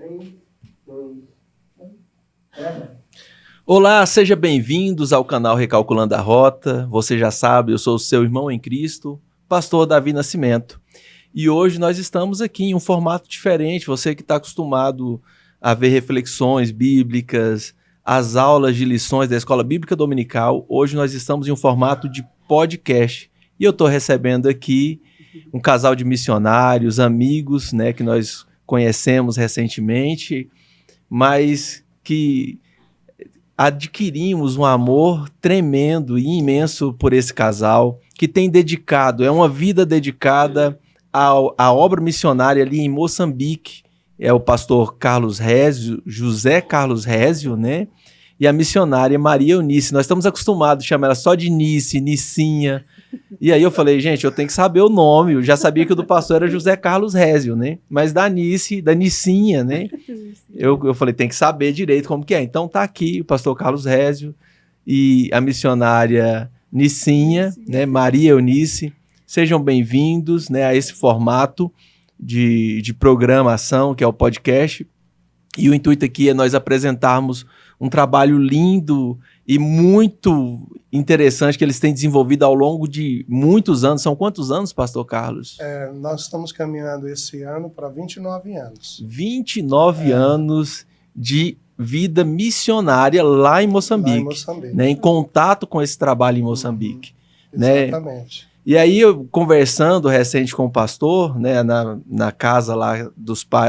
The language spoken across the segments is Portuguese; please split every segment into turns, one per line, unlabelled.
3, 2, 1.
Olá, sejam bem-vindos ao canal Recalculando a Rota. Você já sabe, eu sou o seu irmão em Cristo, pastor Davi Nascimento. E hoje nós estamos aqui em um formato diferente. Você que está acostumado a ver reflexões bíblicas, as aulas de lições da Escola Bíblica Dominical, hoje nós estamos em um formato de podcast. E eu estou recebendo aqui um casal de missionários, amigos, né, que nós conhecemos recentemente, mas que adquirimos um amor tremendo e imenso por esse casal, que tem dedicado, é uma vida dedicada à obra missionária ali em Moçambique. É o pastor Carlos Rézio, José Carlos Rézio, né? E a missionária Maria Eunice. Nós estamos acostumados a chamar ela só de Nice, Nicinha. E aí eu falei, gente, eu tenho que saber o nome. Eu já sabia que o do pastor era José Carlos Rézio, né? Mas da Nice, da Nicinha, né? Eu falei, tem que saber direito como que é. Então tá aqui o pastor Carlos Rézio e a missionária Nicinha, né? Maria Eunice. Sejam bem-vindos, né, a esse formato de programação, que é o podcast. E o intuito aqui é nós apresentarmos um trabalho lindo e muito interessante que eles têm desenvolvido ao longo de muitos anos. São quantos anos, pastor Carlos?
Nós estamos caminhando esse ano para 29 anos.
29 anos de vida missionária lá em Moçambique. Né, em contato com esse trabalho em Moçambique.
Exatamente.
Né? E aí, eu conversando recente com o pastor, né, na casa lá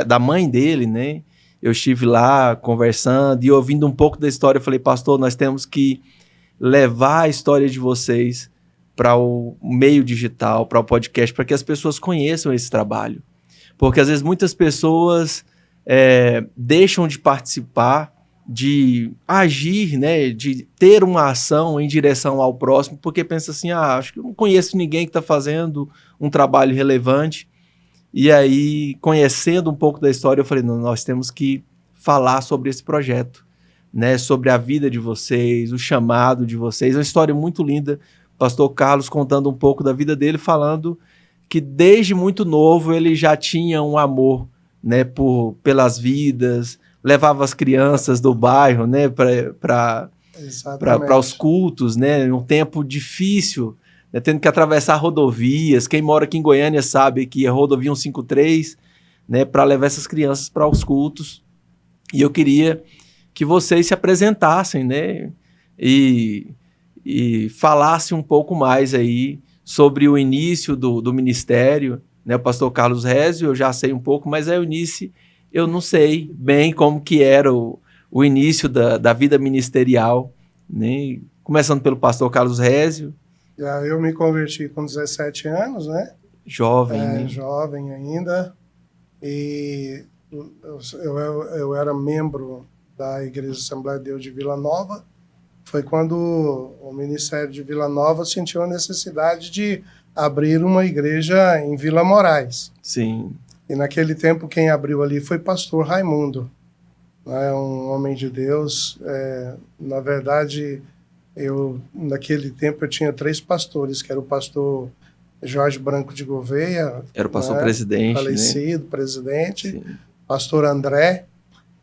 da mãe dele, né? Eu estive lá conversando e ouvindo um pouco da história. Eu falei, pastor, nós temos que levar a história de vocês para o meio digital, para o podcast, para que as pessoas conheçam esse trabalho. Porque às vezes muitas pessoas deixam de participar, de agir, né, de ter uma ação em direção ao próximo, porque pensa assim, acho que eu não conheço ninguém que está fazendo um trabalho relevante. E aí, conhecendo um pouco da história, eu falei, não, nós temos que falar sobre esse projeto, né, sobre a vida de vocês, o chamado de vocês. É uma história muito linda. Pastor Carlos contando um pouco da vida dele, falando que desde muito novo ele já tinha um amor, né, pelas vidas, levava as crianças do bairro, né, para os cultos, né, um tempo difícil, né, tendo que atravessar rodovias. Quem mora aqui em Goiânia sabe que a rodovia 153, né, para levar essas crianças para os cultos. E eu queria que vocês se apresentassem, né, e falassem um pouco mais aí sobre o início do ministério, né, o pastor Carlos Rézio, eu já sei um pouco, mas a Eunice, eu não sei bem como que era o início da vida ministerial, né, começando pelo pastor Carlos Rézio.
Eu me converti com 17 anos, né?
Jovem, né?
Jovem ainda. E eu era membro da Igreja Assembleia de Deus de Vila Nova. Foi quando o Ministério de Vila Nova sentiu a necessidade de abrir uma igreja em Vila Moraes.
Sim.
E naquele tempo quem abriu ali foi pastor Raimundo, né? Um homem de Deus. Na verdade, naquele tempo eu tinha 3 pastores, que era o pastor Jorge Branco de Gouveia,
era o pastor, né,
presidente, falecido, né? Presidente, sim. Pastor André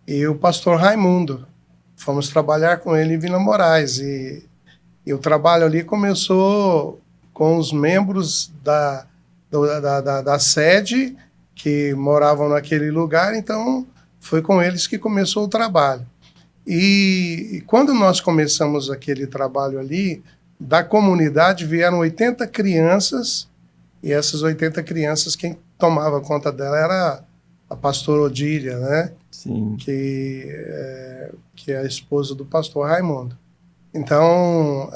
e o pastor Raimundo. Fomos trabalhar com ele em Vila Moraes e o trabalho ali começou com os membros da sede que moravam naquele lugar, então foi com eles que começou o trabalho. E quando nós começamos aquele trabalho ali, da comunidade vieram 80 crianças, e essas 80 crianças, quem tomava conta dela era a pastora Odília, né?
Sim.
Que é a esposa do pastor Raimundo. Então,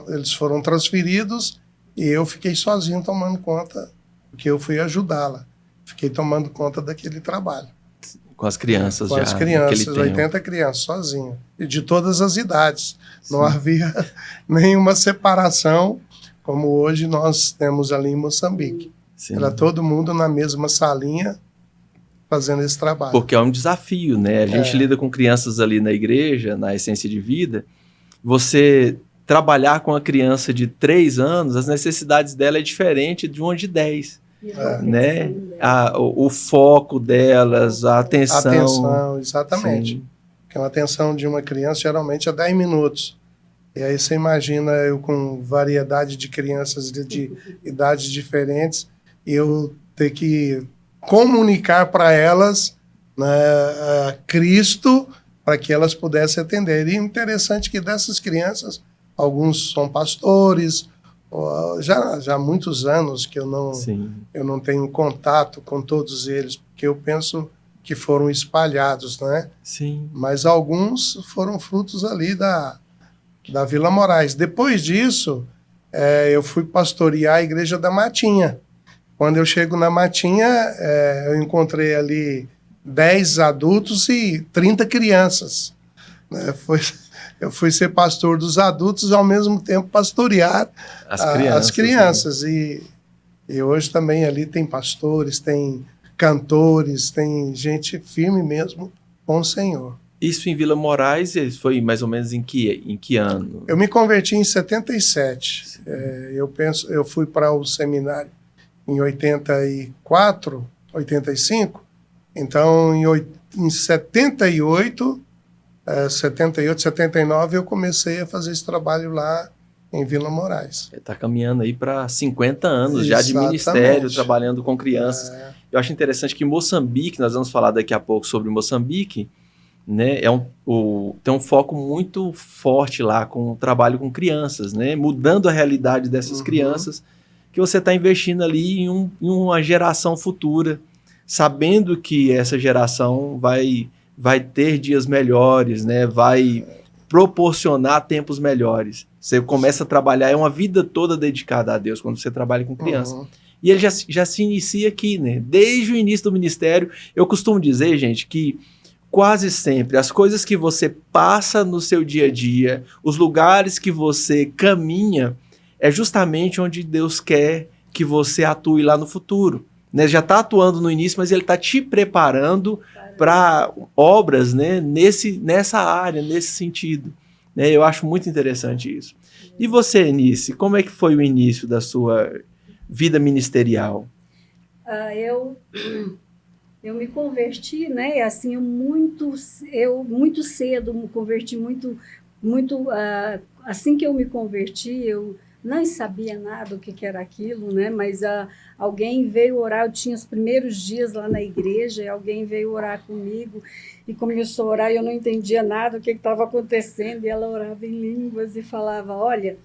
eles foram transferidos e eu fiquei sozinho tomando conta, porque eu fui ajudá-la. Fiquei tomando conta daquele trabalho.
Com as crianças
com
já.
Com as crianças, 80 crianças, sozinho. E de todas as idades. Sim. Não havia nenhuma separação, como hoje nós temos ali em Moçambique. Sim. Era todo mundo na mesma salinha, fazendo esse trabalho.
Porque é um desafio, né? A gente lida com crianças ali na igreja, na Essência de Vida. Você trabalhar com a criança de 3 anos, as necessidades dela é diferente de uma de 10. né? O foco delas, a atenção.
Atenção, exatamente.
Sim.
Porque uma atenção de uma criança geralmente é 10 minutos. E aí você imagina eu com variedade de crianças de idades diferentes, e eu ter que comunicar para elas, né, Cristo, para que elas pudessem atender. E interessante que dessas crianças, alguns são pastores, já há muitos anos que eu não tenho contato com todos eles, porque eu penso que foram espalhados, né?
Sim.
Mas alguns foram frutos ali da Vila Moraes. Depois disso, eu fui pastorear a Igreja da Matinha. Quando eu chego na Matinha, eu encontrei ali 10 adultos e 30 crianças. Né? Eu fui ser pastor dos adultos e, ao mesmo tempo, pastorear as crianças. Né? E hoje também ali tem pastores, tem cantores, tem gente firme mesmo com o Senhor.
Isso em Vila Moraes foi mais ou menos em que ano?
Eu me converti em 77. Eu fui para o seminário em 84, 85. Então, em 78, 79, eu comecei a fazer esse trabalho lá em Vila Moraes.
Está caminhando aí para 50 anos já de ministério, trabalhando com crianças. Eu acho interessante que Moçambique, nós vamos falar daqui a pouco sobre Moçambique, né, tem um foco muito forte lá com o trabalho com crianças, né, mudando a realidade dessas crianças, que você está investindo ali em uma geração futura, sabendo que essa geração vai ter dias melhores, né, vai proporcionar tempos melhores. Você começa a trabalhar, é uma vida toda dedicada a Deus quando você trabalha com criança. E ele já se inicia aqui, né, desde o início do ministério. Eu costumo dizer, gente, que quase sempre as coisas que você passa no seu dia a dia, os lugares que você caminha, é justamente onde Deus quer que você atue lá no futuro. Né? Já está atuando no início, mas ele está te preparando para obras, né? Nessa área, nesse sentido. Né? Eu acho muito interessante isso. E você, Enice, como é que foi o início da sua vida ministerial?
Eu me converti, né? Assim, eu muito cedo me converti, assim que eu me converti, eu não sabia nada o que era aquilo, né? Mas alguém veio orar, eu tinha os primeiros dias lá na igreja, e alguém veio orar comigo e começou a orar e eu não entendia nada o que estava acontecendo, e ela orava em línguas e falava, olha,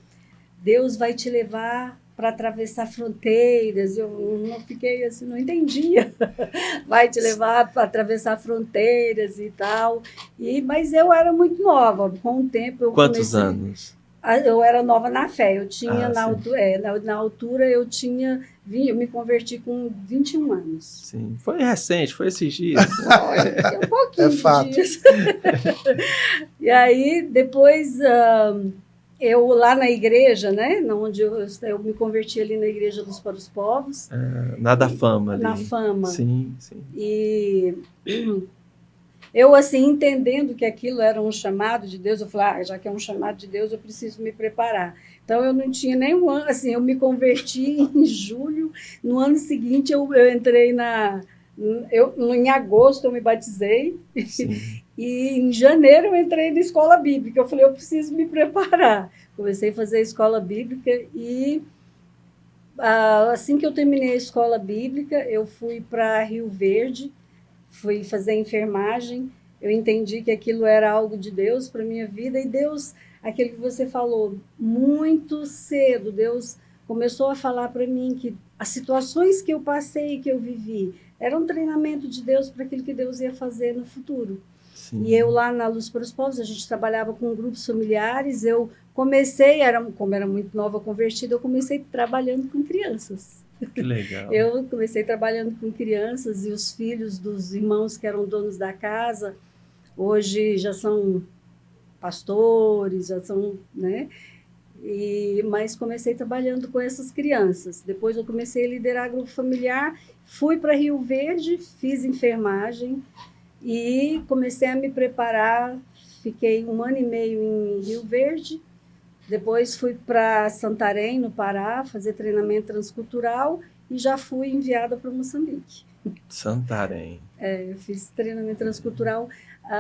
Deus vai te levar para atravessar fronteiras. Eu não fiquei assim, não entendia. Vai te levar para atravessar fronteiras e tal. Mas eu era muito nova. Com o tempo eu
Quantos anos?
Eu era nova na fé. Eu tinha na altura eu me converti com 21 anos.
Sim, foi recente, foi esses dias.
Um pouquinho de dias. E aí depois eu lá na igreja, né, onde eu me converti ali na Igreja dos Para os Povos.
Na Fama ali.
Na Fama.
Sim, sim.
E eu, assim, entendendo que aquilo era um chamado de Deus, eu falei, já que é um chamado de Deus, eu preciso me preparar. Então, eu não tinha nenhum ano, assim, eu me converti em julho, no ano seguinte eu entrei em agosto eu me batizei, e em janeiro eu entrei na escola bíblica. Eu falei, eu preciso me preparar. Comecei a fazer a escola bíblica e assim que eu terminei a escola bíblica, eu fui para Rio Verde, fui fazer enfermagem. Eu entendi que aquilo era algo de Deus para a minha vida, e Deus, aquilo que você falou, muito cedo, Deus começou a falar para mim que as situações que eu passei, que eu vivi, era um treinamento de Deus para aquilo que Deus ia fazer no futuro. Sim. E eu lá na Luz para os Povos, a gente trabalhava com grupos familiares, eu comecei, como era muito nova convertida, eu comecei trabalhando com crianças.
Que legal.
Eu comecei trabalhando com crianças, e os filhos dos irmãos que eram donos da casa, hoje já são pastores, já são, né? Mas comecei trabalhando com essas crianças. Depois eu comecei a liderar grupo familiar, fui para Rio Verde, fiz enfermagem e comecei a me preparar. Fiquei 1 ano e meio em Rio Verde, depois fui para Santarém, no Pará, fazer treinamento transcultural, e já fui enviada para Moçambique.
Santarém.
Eu fiz treinamento transcultural.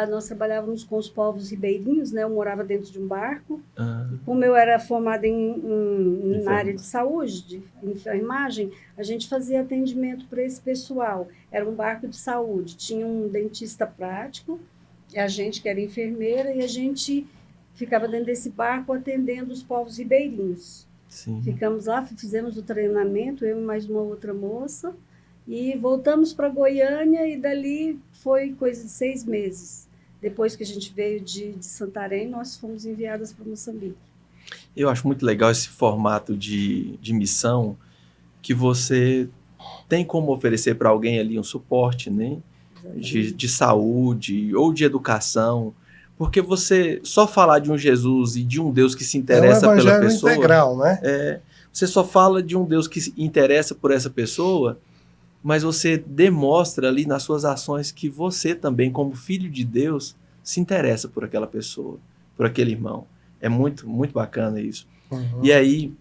Nós trabalhávamos com os povos ribeirinhos, né? Eu morava dentro de um barco. Como eu era formada na área de saúde, de enfermagem, a gente fazia atendimento para esse pessoal. Era um barco de saúde, tinha um dentista prático, a gente que era enfermeira, e a gente ficava dentro desse barco atendendo os povos ribeirinhos.
Sim.
Ficamos lá, fizemos o treinamento, eu e mais uma outra moça, e voltamos para Goiânia, e dali foi coisa de 6 meses. Depois que a gente veio de Santarém, nós fomos enviadas para Moçambique.
Eu acho muito legal esse formato de missão, que você tem como oferecer para alguém ali um suporte, né? De saúde ou de educação, porque você só falar de um Jesus e de um Deus que se interessa pela pessoa... É um evangelho
integral, né?
Você só fala de um Deus que se interessa por essa pessoa, mas você demonstra ali nas suas ações que você também, como filho de Deus, se interessa por aquela pessoa, por aquele irmão. É muito, muito bacana isso.
Uhum.
E aí,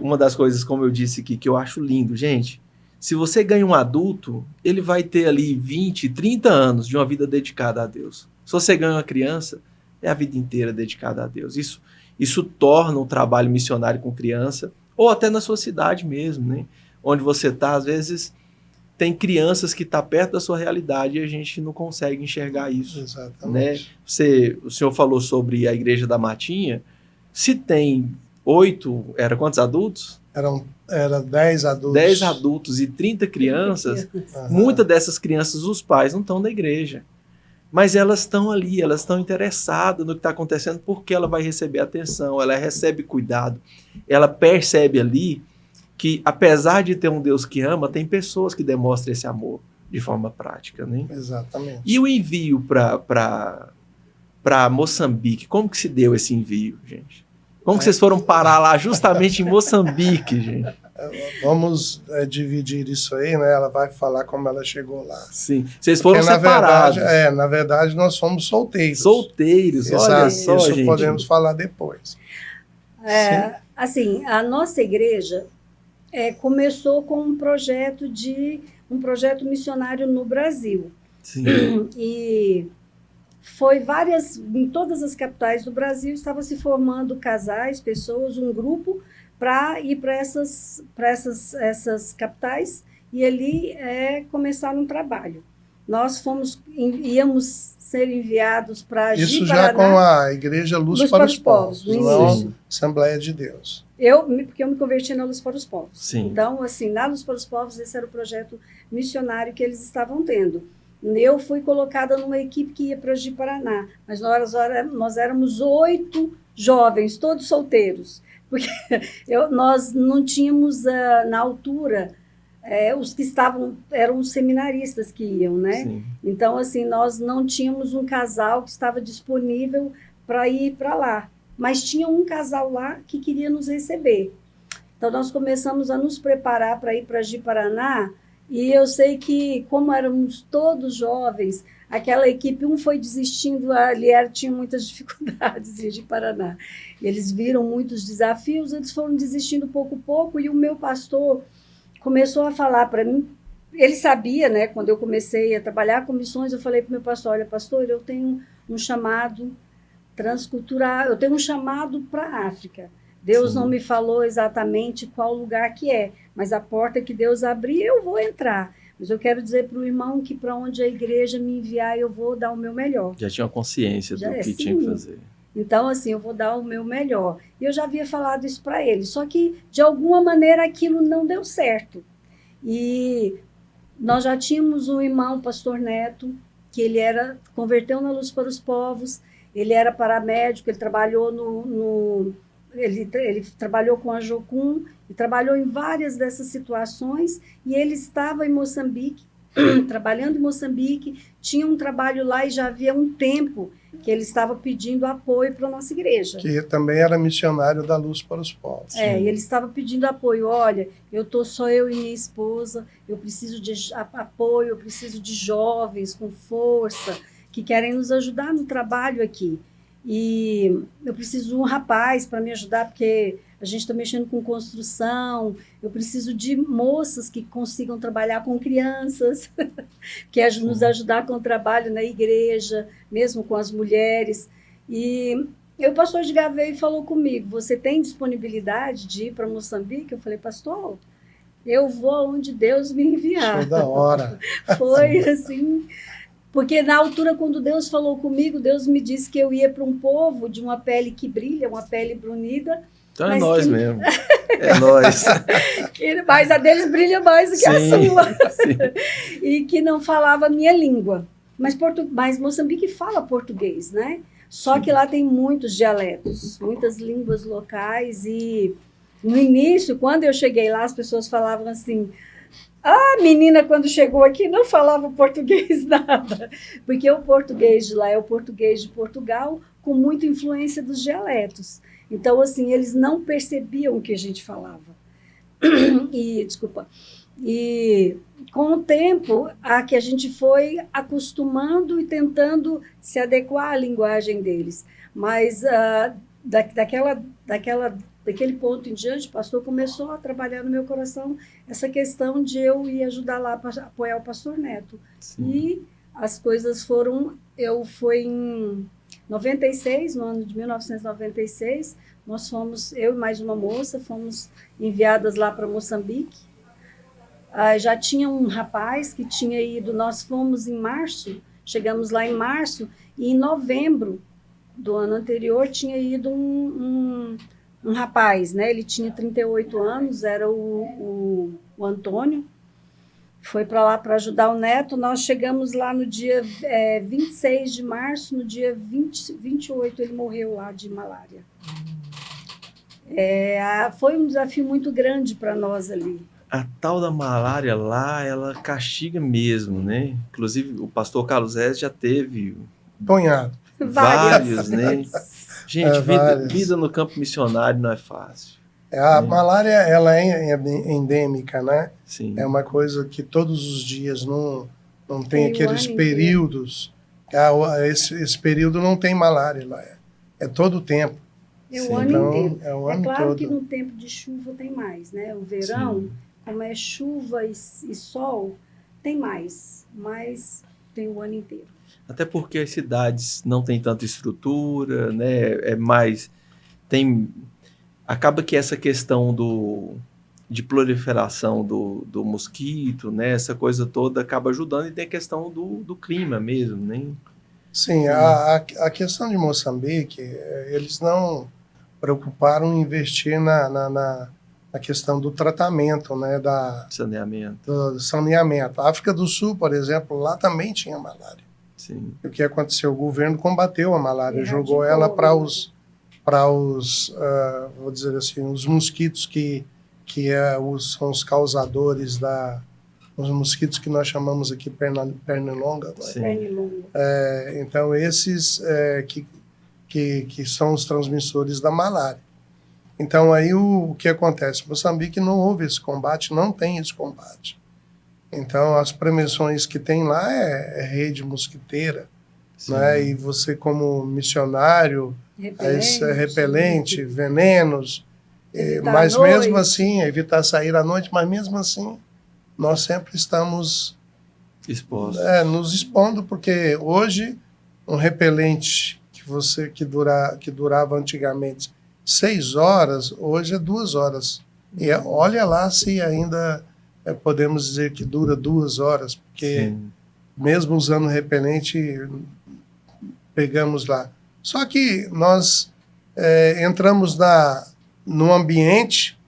uma das coisas, como eu disse aqui, que eu acho lindo, gente, se você ganha um adulto, ele vai ter ali 20, 30 anos de uma vida dedicada a Deus. Se você ganha uma criança, é a vida inteira dedicada a Deus. Isso torna um trabalho missionário com criança, ou até na sua cidade mesmo, né? Onde você está, às vezes, tem crianças que estão perto da sua realidade e a gente não consegue enxergar isso.
Exatamente.
Né? O senhor falou sobre a Igreja da Matinha. Se tem 8, era quantos adultos?
Era 10 adultos.
10 adultos e 30 crianças. Muitas dessas crianças, os pais não estão na igreja. Mas elas estão ali, elas estão interessadas no que está acontecendo, porque ela vai receber atenção, ela recebe cuidado. Ela percebe ali que, apesar de ter um Deus que ama, tem pessoas que demonstram esse amor de forma prática, né?
Exatamente.
E o envio para Moçambique, como que se deu esse envio, gente? Como que vocês foram parar lá justamente em Moçambique, gente?
Vamos dividir isso aí, né? Ela vai falar como ela chegou lá.
Sim. Vocês foram separados.
Na verdade, nós fomos solteiros.
Solteiros, olha só,
isso
gente.
Podemos falar depois.
Assim, a nossa igreja começou com um projeto missionário no Brasil.
Sim.
E foi em todas as capitais do Brasil, estava se formando casais, pessoas, um grupo, para ir para essas capitais e ali começar um trabalho. Nós íamos ser enviados para
Isso já com a Igreja Luz para os Povos, não Assembleia de Deus.
Porque eu me converti na Luz para os Povos.
Sim.
Então, assim, na Luz para os Povos, esse era o projeto missionário que eles estavam tendo. Eu fui colocada numa equipe que ia para Ji-Paraná, mas nós éramos 8 jovens, todos solteiros, porque nós não tínhamos, na altura, os que eram os seminaristas que iam, né?
Sim.
Então, assim, nós não tínhamos um casal que estava disponível para ir para lá, mas tinha um casal lá que queria nos receber. Então, nós começamos a nos preparar para ir para Ji-Paraná. E eu sei que, como éramos todos jovens, aquela equipe, um foi desistindo, tinha muitas dificuldades em Ji-Paraná. Eles viram muitos desafios, eles foram desistindo pouco a pouco, e o meu pastor começou a falar para mim, ele sabia, né, quando eu comecei a trabalhar com missões, eu falei para o meu pastor, olha, pastor, eu tenho um chamado transcultural, eu tenho um chamado para a África. Deus não me falou exatamente qual lugar que é, mas a porta que Deus abrir, eu vou entrar. Mas eu quero dizer para o irmão que para onde a igreja me enviar, eu vou dar o meu melhor.
Já tinha consciência do que tinha que fazer.
Então, assim, eu vou dar o meu melhor. E eu já havia falado isso para ele, só que, de alguma maneira, aquilo não deu certo. E nós já tínhamos um irmão, o pastor Neto, que ele converteu na Luz para os Povos, ele era paramédico, ele trabalhou ele trabalhou com a Jocum e trabalhou em várias dessas situações, e ele estava em Moçambique, trabalhando em Moçambique, tinha um trabalho lá e já havia um tempo que ele estava pedindo apoio para a nossa igreja.
Que também era missionário da Luz para os Povos.
E ele estava pedindo apoio. Olha, só eu e minha esposa, eu preciso de apoio, eu preciso de jovens com força, que querem nos ajudar no trabalho aqui. E eu preciso de um rapaz para me ajudar, porque a gente está mexendo com construção, eu preciso de moças que consigam trabalhar com crianças, que nos ajudar com o trabalho na igreja, mesmo com as mulheres. E o pastor Edgar veio e falou comigo, você tem disponibilidade de ir para Moçambique? Eu falei, pastor, eu vou onde Deus me enviar.
Toda hora.
Foi assim, porque na altura, quando Deus falou comigo, Deus me disse que eu ia para um povo de uma pele que brilha, uma pele brunida.
Então é nós mesmo. É nós.
Mas a deles brilha mais do que a sua.
Sim.
E que não falava a minha língua. Mas Moçambique fala português, né? Só que lá tem muitos dialetos, muitas línguas locais. E no início, quando eu cheguei lá, as pessoas falavam assim, a menina, quando chegou aqui, não falava português nada. Porque o português de lá é o português de Portugal, com muita influência dos dialetos. Então, assim, eles não percebiam o que a gente falava. E com o tempo, que a gente foi acostumando e tentando se adequar à linguagem deles. Mas daquele ponto em diante, o pastor começou a trabalhar no meu coração essa questão de eu ir ajudar lá para apoiar o pastor Neto. Sim. E as coisas foram... Foi em 96, no ano de 1996, nós fomos, eu e mais uma moça, fomos enviadas lá para Moçambique. Já tinha um rapaz que tinha ido, nós fomos em março, chegamos lá em março, e em novembro do ano anterior tinha ido um rapaz, né? Ele tinha 38 anos, era o Antônio, foi para lá para ajudar o Neto. Nós chegamos lá no dia 26 de março, no dia 28 ele morreu lá de malária. Foi um desafio muito grande para nós ali.
A tal da malária lá, ela castiga mesmo, né? Inclusive, o pastor Carlos Reis já teve...
Ponhado.
Vários, né? Gente, vida no campo missionário não é fácil.
A malária, ela é endêmica, né?
Sim.
É uma coisa que todos os dias não tem aqueles períodos. Esse período não tem malária lá. É todo o tempo.
É o ano inteiro.
É o ano
claro
todo.
Que no tempo de chuva tem mais, né? O verão, sim, como é chuva e sol, tem mais. Mas tem o ano inteiro.
Até porque as cidades não têm tanta estrutura, né? É mais... Acaba que essa questão de proliferação do mosquito, né? Essa coisa toda acaba ajudando, e tem a questão do clima mesmo, né?
Sim, a questão de Moçambique, eles não preocuparam em investir na questão do tratamento, né? Do saneamento. A África do Sul, por exemplo, lá também tinha malária.
Sim.
O que aconteceu? O governo combateu a malária, jogou ela para os vou dizer assim, os mosquitos que são os causadores os mosquitos que nós chamamos aqui pernilonga. Então, esses que são os transmissores da malária. Então, aí o que acontece? Moçambique não houve esse combate, não tem esse combate. Então, as prevenções que tem lá é rede mosquiteira, né? E você, como missionário, repelente, venenos, mas mesmo assim, evitar sair à noite, mas mesmo assim, nós sempre estamos
expostos.
Nos expondo, porque hoje, um repelente que durava antigamente 6 horas, hoje é 2 horas. E olha lá se ainda podemos dizer que dura 2 horas, porque sim, mesmo usando repelente, pegamos lá. Só que nós entramos no ambiente,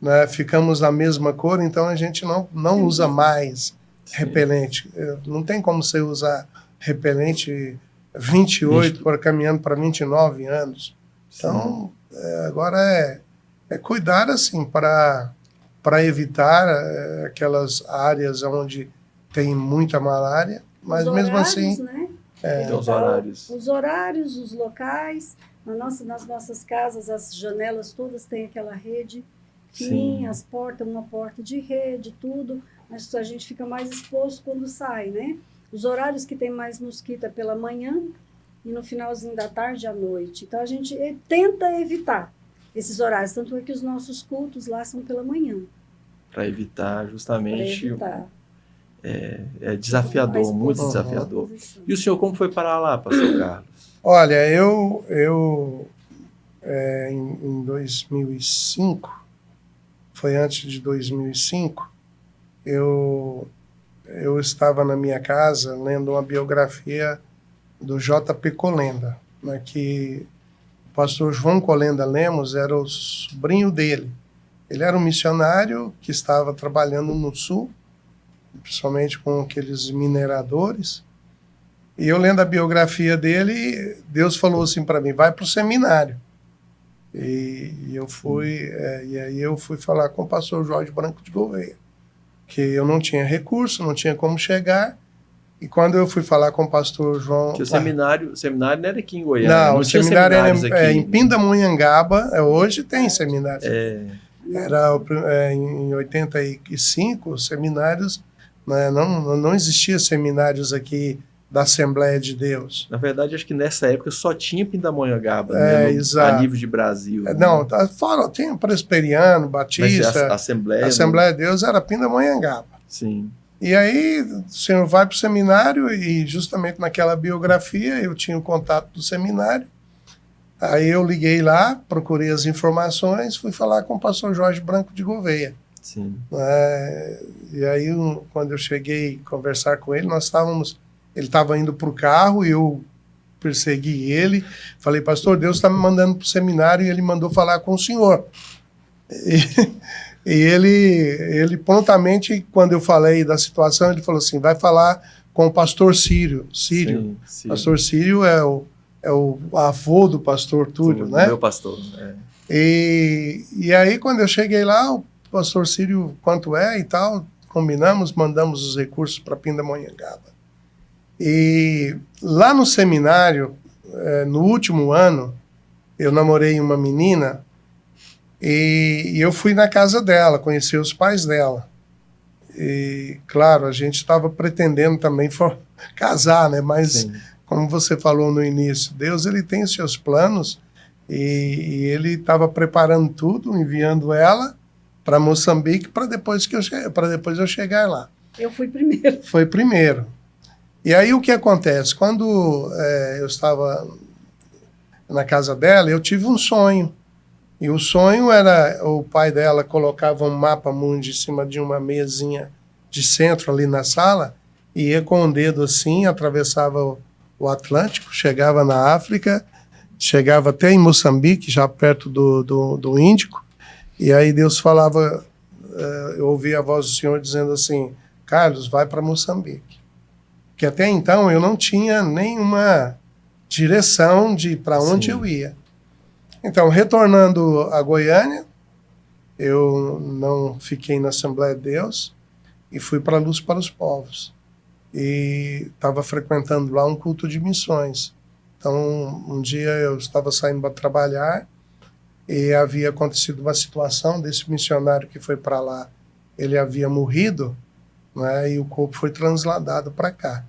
né, ficamos da mesma cor, então a gente não usa mais repelente. Não tem como você usar repelente 28 caminhando para 29 anos. Então, agora é cuidar assim para evitar aquelas áreas onde tem muita malária, mas mesmo assim...
Né? Os horários, os locais, nas nossas casas, as janelas todas têm aquela rede fininha, as portas, uma porta de rede, tudo, mas a gente fica mais exposto quando sai, né? Os horários que tem mais mosquito é pela manhã e no finalzinho da tarde à noite. Então a gente tenta evitar, esses horários. Tanto é que os nossos cultos lá são pela manhã.
Para evitar
Para
justamente.
evitar.
É desafiador,
Mais
muito
posição.
desafiador. E o senhor como foi parar lá, pastor Carlos?
Olha, em 2005, foi antes de 2005, eu estava na minha casa lendo uma biografia do J.P. Colenda, né, que o pastor João Colenda Lemos era o sobrinho dele. Ele era um missionário que estava trabalhando no sul, principalmente com aqueles mineradores. E eu lendo a biografia dele, Deus falou assim para mim, vai para o seminário. E eu fui, e aí eu fui falar com o pastor Jorge Branco de Gouveia, que eu não tinha recurso, não tinha como chegar. E quando eu fui falar com o pastor João...
Que o seminário não era aqui em Goiânia,
Não, o
tinha
seminário
seminários
era
aqui.
em Pindamonhangaba, hoje tem seminário. Em 85, seminários, né, não existia seminários aqui da Assembleia de Deus.
Na verdade, acho que nessa época só tinha Pindamonhangaba,
exato.
a nível de Brasil.
Não, fora, tinha Presbiteriano, Batista,
a Assembleia
de Deus era Pindamonhangaba.
Sim.
E aí o senhor vai para o seminário e justamente naquela biografia eu tinha o contato do seminário. Aí eu liguei lá, procurei as informações, fui falar com o pastor Jorge Branco de Gouveia.
Sim.
E aí, quando eu cheguei a conversar com ele, ele estava indo para o carro e eu persegui ele. Falei, pastor, Deus está me mandando para o seminário e ele mandou falar com o senhor. E ele prontamente, quando eu falei da situação, ele falou assim, vai falar com o pastor Círio.
Sim.
Pastor Círio é o avô do pastor Túlio, né?
Meu pastor.
E aí, quando eu cheguei lá, o pastor Círio, quanto é e tal, combinamos, mandamos os recursos para Pindamonhangaba. E lá no seminário, no último ano, eu namorei uma menina e eu fui na casa dela, conheci os pais dela. E, claro, a gente estava pretendendo também casar, né? Mas, sim, como você falou no início, Deus ele tem os seus planos e ele estava preparando tudo, enviando ela para Moçambique para depois eu chegar lá.
Eu fui primeiro.
Foi primeiro. E aí o que acontece? Quando eu estava na casa dela, eu tive um sonho. E o sonho era, o pai dela colocava um mapa mundi em cima de uma mesinha de centro ali na sala, e ia com o dedo assim, atravessava o Atlântico, chegava na África, chegava até em Moçambique, já perto do Índico, e aí Deus falava, eu ouvi a voz do Senhor dizendo assim, Carlos, vai para Moçambique. Que até então eu não tinha nenhuma direção de para onde eu ia. Então, retornando a Goiânia, eu não fiquei na Assembleia de Deus e fui para a Luz para os Povos. E estava frequentando lá um culto de missões. Então, um dia eu estava saindo para trabalhar e havia acontecido uma situação desse missionário que foi para lá. Ele havia morrido, né, e o corpo foi transladado para cá.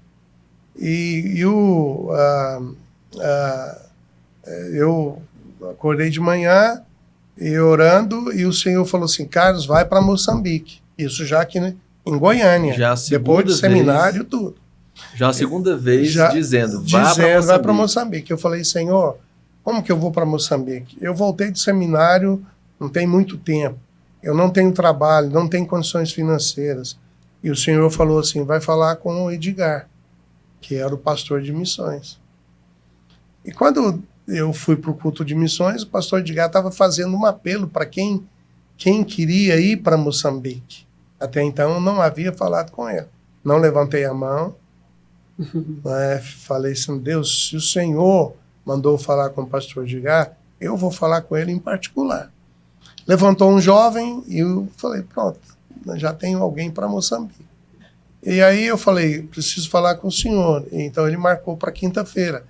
Eu acordei de manhã e orando, e o Senhor falou assim, Carlos, vai para Moçambique. Isso já aqui em Goiânia. Já depois do seminário, tudo.
Já a segunda vez dizendo,
vai para Moçambique. Eu falei, Senhor, como que eu vou para Moçambique? Eu voltei do seminário, não tem muito tempo. Eu não tenho trabalho, não tenho condições financeiras. E o Senhor falou assim, vai falar com o Edgar, que era o pastor de missões. E quando eu fui para o culto de missões, o pastor Edgar estava fazendo um apelo para quem queria ir para Moçambique. Até então eu não havia falado com ele. Não levantei a mão, falei assim, Deus, se o Senhor mandou falar com o pastor Edgar, eu vou falar com ele em particular. Levantou um jovem e eu falei, pronto, já tenho alguém para Moçambique. E aí eu falei, preciso falar com o senhor. Então ele marcou para quinta-feira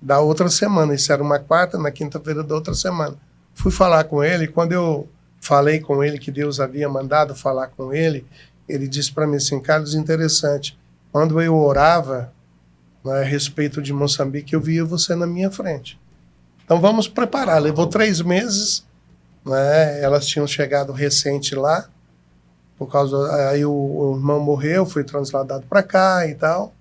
da outra semana. Isso era uma quarta, na quinta-feira da outra semana. Fui falar com ele, e quando eu falei com ele que Deus havia mandado falar com ele, ele disse para mim assim, Carlos, interessante, quando eu orava, né, a respeito de Moçambique, eu via você na minha frente. Então vamos preparar. Levou 3 meses, né? Elas tinham chegado recente lá, por causa aí o irmão morreu, foi trasladado para cá e tal.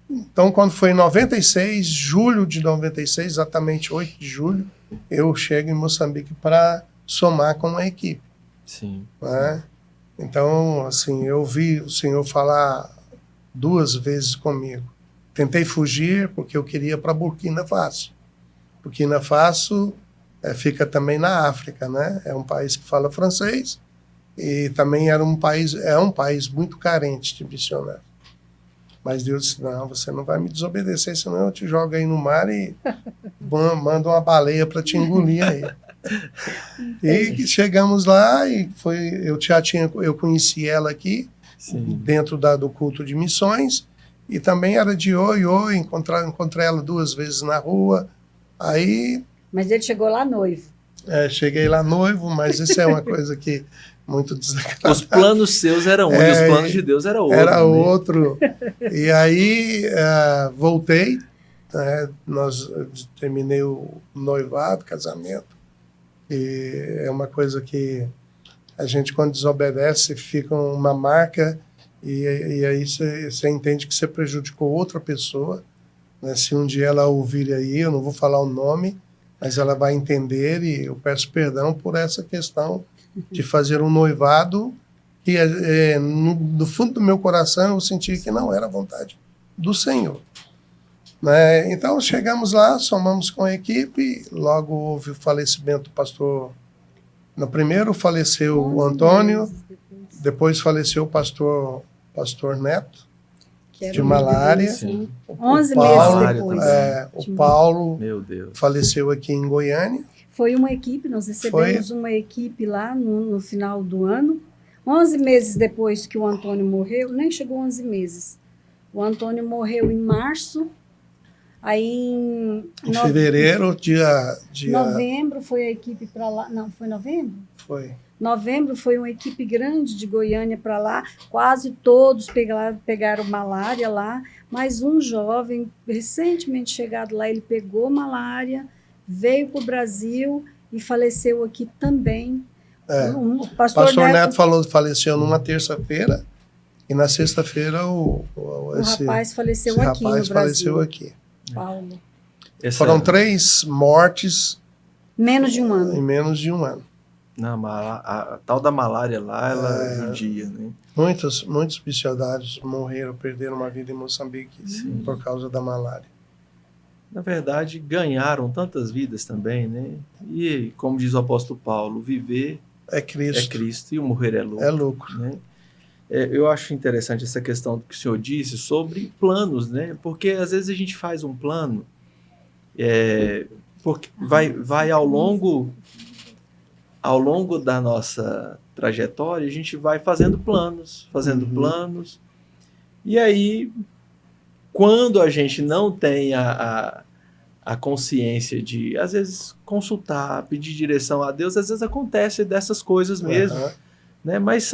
Então, quando foi em 96, julho de 96, exatamente 8 de julho, eu chego em Moçambique para somar com a equipe.
Sim.
Né? Então, assim, eu vi o Senhor falar 2 vezes comigo. Tentei fugir porque eu queria ir para Burkina Faso. Burkina Faso fica também na África, né? É um país que fala francês e também é um país muito carente de missionários. Mas Deus disse, não, você não vai me desobedecer, senão eu te jogo aí no mar e mando uma baleia para te engolir aí. E chegamos lá e eu conheci ela aqui,
Sim.
dentro do culto de missões, e também era de oi, encontrei ela 2 vezes na rua. Aí
Mas ele chegou lá noivo.
cheguei lá noivo, mas isso é uma coisa que muito desagradável.
Os planos seus eram um e os planos de Deus eram outro.
Era
né?
outro. E aí voltei, terminei o noivado, casamento. E é uma coisa que a gente, quando desobedece, fica uma marca e aí você entende que você prejudicou outra pessoa. Né? Se um dia ela ouvir aí, eu não vou falar o nome, mas ela vai entender e eu peço perdão por essa questão de fazer um noivado que no fundo do meu coração eu senti que não era a vontade do Senhor. Né? Então chegamos lá, somamos com a equipe, logo houve o falecimento do pastor. No primeiro faleceu o Antônio, depois faleceu o pastor Neto, de malária.
Sim.
11
Paulo,
meses depois.
O Paulo
Meu Deus.
faleceu aqui em Goiânia.
Foi uma equipe, nós recebemos uma equipe lá no final do ano. 11 meses depois que o Antônio morreu, nem chegou 11 meses. O Antônio morreu em março, aí em
Fevereiro,
novembro foi a equipe para lá. Não, foi novembro?
Foi.
Novembro foi uma equipe grande de Goiânia para lá, quase todos pegaram malária lá, mas um jovem recentemente chegado lá, ele pegou malária, veio para o Brasil e faleceu aqui também. O
pastor Neto faleceu numa terça-feira e na sexta-feira o
rapaz faleceu aqui
rapaz
no Brasil.
Faleceu aqui.
Paulo.
Foram 3 mortes
Menos de um ano.
em menos de um ano.
A tal da malária lá, ela judia, né?
Muitos missionários morreram, perderam uma vida em Moçambique por causa da malária.
Na verdade, ganharam tantas vidas também, né? E, como diz o apóstolo Paulo, viver
é Cristo
e o morrer é lucro.
É lucro.
Né? Eu acho interessante essa questão que o senhor disse sobre planos, né? Porque às vezes a gente faz um plano, porque vai ao longo da nossa trajetória, a gente vai fazendo planos, e aí, quando a gente não tem a consciência de, às vezes, consultar, pedir direção a Deus, às vezes acontece dessas coisas mesmo, né? Mas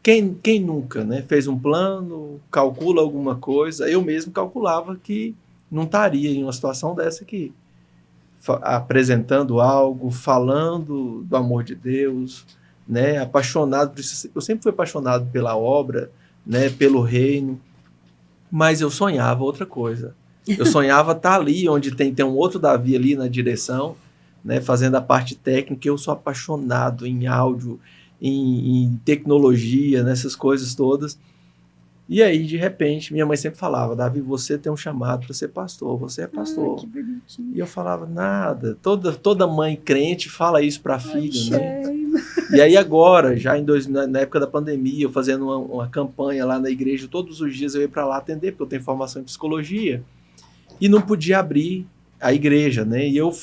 quem nunca, né? Fez um plano, calcula alguma coisa, eu mesmo calculava que não estaria em uma situação dessa aqui, apresentando algo, falando do amor de Deus, né? Apaixonado por isso. Eu sempre fui apaixonado pela obra, né? Pelo reino, mas eu sonhava outra coisa. Eu sonhava estar ali, onde tem um outro Davi ali na direção, né? Fazendo a parte técnica. Eu sou apaixonado em áudio, em tecnologia, nessas coisas todas. E aí, de repente, minha mãe sempre falava, Davi, você tem um chamado para ser pastor, você é pastor.
Que bonitinho.
E eu falava, nada, toda mãe crente fala isso para filho, né? E aí agora, na época da pandemia, eu fazendo uma campanha lá na igreja, todos os dias eu ia para lá atender, porque eu tenho formação em psicologia, e não podia abrir a igreja, né? E eu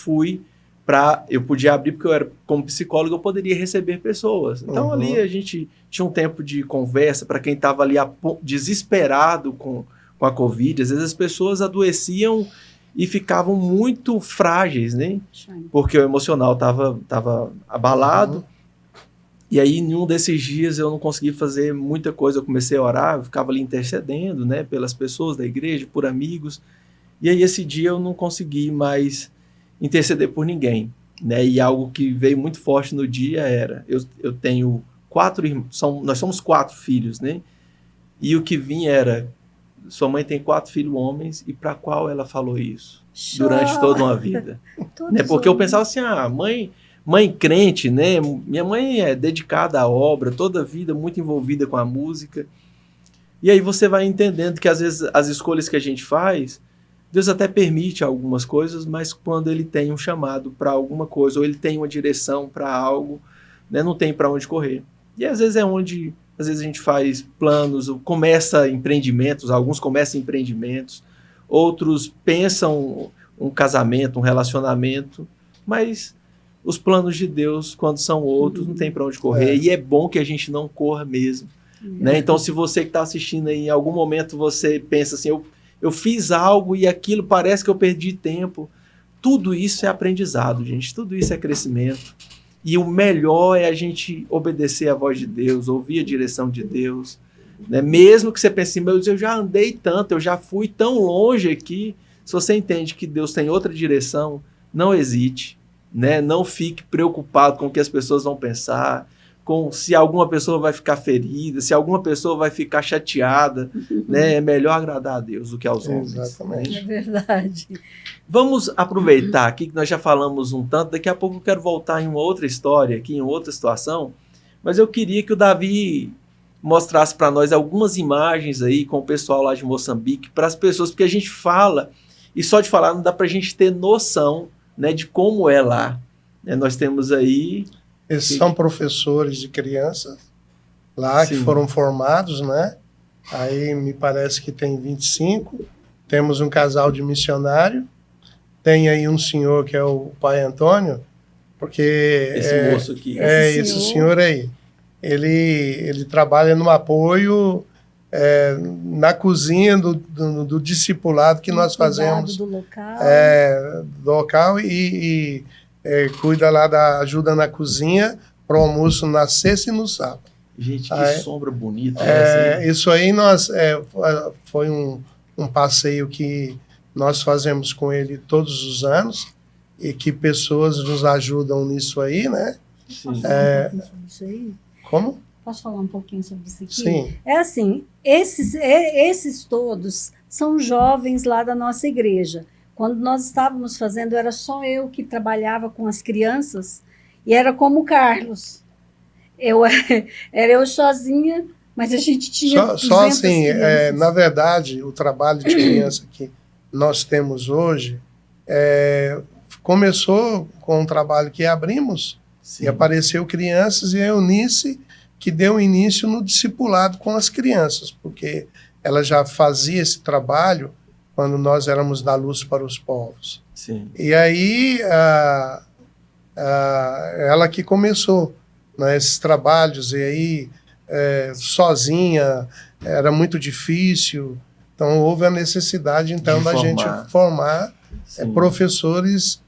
podia abrir porque como psicólogo, eu poderia receber pessoas. Então ali a gente tinha um tempo de conversa para quem estava ali desesperado com a Covid. Às vezes as pessoas adoeciam e ficavam muito frágeis, né? Porque o emocional estava abalado. E aí, em um desses dias, eu não consegui fazer muita coisa. Eu comecei a orar, eu ficava ali intercedendo, né? Pelas pessoas da igreja, por amigos. E aí, esse dia, eu não consegui mais interceder por ninguém. né? E algo que veio muito forte no dia era, eu tenho 4 irmãos, nós somos 4 filhos, né? E o que vinha era, sua mãe tem 4 filhos homens, e para qual ela falou isso? Durante toda uma vida. Né? Porque eu pensava assim, mãe crente, né? Minha mãe é dedicada à obra, toda a vida muito envolvida com a música. E aí você vai entendendo que às vezes as escolhas que a gente faz, Deus até permite algumas coisas, mas quando ele tem um chamado para alguma coisa, ou ele tem uma direção para algo, né? Não tem para onde correr. E às vezes é onde, às vezes a gente faz planos, começa empreendimentos, alguns começam empreendimentos, outros pensam um casamento, um relacionamento, mas os planos de Deus, quando são outros, não tem para onde correr. E é bom que a gente não corra mesmo. Né? Então, se você que está assistindo aí, em algum momento você pensa assim, eu fiz algo e aquilo parece que eu perdi tempo. Tudo isso é aprendizado, gente. Tudo isso é crescimento. E o melhor é a gente obedecer à voz de Deus, ouvir a direção de Deus. Né? Mesmo que você pense assim, meu Deus, eu já andei tanto, eu já fui tão longe aqui. Se você entende que Deus tem outra direção, não hesite. Né? Não fique preocupado com o que as pessoas vão pensar, com se alguma pessoa vai ficar ferida, se alguma pessoa vai ficar chateada. Né? É melhor agradar a Deus do que aos homens.
Exatamente.
É verdade.
Vamos aproveitar aqui que nós já falamos um tanto, daqui a pouco eu quero voltar em uma outra história, aqui em outra situação, mas eu queria que o Davi mostrasse para nós algumas imagens aí com o pessoal lá de Moçambique, para as pessoas, porque a gente fala, e só de falar não dá para a gente ter noção, né, de como é lá. Né, nós temos aí...
Esses são professores de crianças lá que foram formados, né? Aí me parece que tem 25. Temos um casal de missionário. Tem aí um senhor que é o pai Antônio, porque...
Esse moço aqui.
Esse senhor aí. Ele trabalha no apoio na cozinha do discipulado que nós fazemos.
Do local.
Do local e cuida lá da ajuda na cozinha para o almoço na sexta e no sábado.
Gente, que sombra bonita essa.
Isso aí foi um passeio que nós fazemos com ele todos os anos e que pessoas nos ajudam nisso aí, né?
Sim. Posso falar um pouquinho sobre isso aí?
Como?
Posso falar um pouquinho sobre isso aqui?
Sim.
É assim, esses todos são jovens lá da nossa igreja. Quando nós estávamos fazendo, era só eu que trabalhava com as crianças e era como o Carlos. Era eu sozinha, mas a gente tinha
só assim, na verdade, o trabalho de criança que nós temos hoje começou com um trabalho que abrimos. Sim. E apareceu crianças e a Eunice que deu início no discipulado com as crianças, porque ela já fazia esse trabalho quando nós éramos da Luz para os Povos.
Sim.
E aí, ela que começou, né, esses trabalhos, e aí, sozinha, era muito difícil, então houve a necessidade, então, da gente formar professores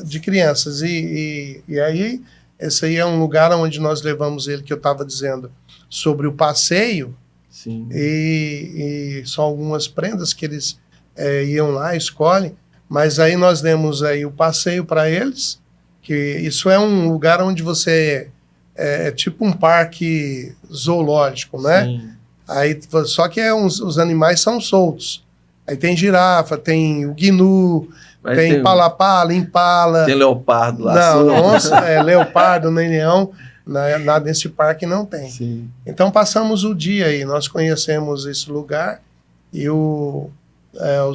de crianças. E aí, esse aí é um lugar onde nós levamos ele, que eu estava dizendo, sobre o passeio.
Sim.
E são algumas prendas que eles iam lá, escolhem, mas aí nós demos aí o passeio para eles, que isso é um lugar onde você é tipo um parque zoológico, né?
Sim.
Aí, só que os animais são soltos. Aí tem girafa, tem o gnu, tem pala-pala, impala.
Tem leopardo lá.
Não, onça, leopardo, nem leão. Nesse parque não tem.
Sim.
Então passamos o dia aí, nós conhecemos esse lugar e o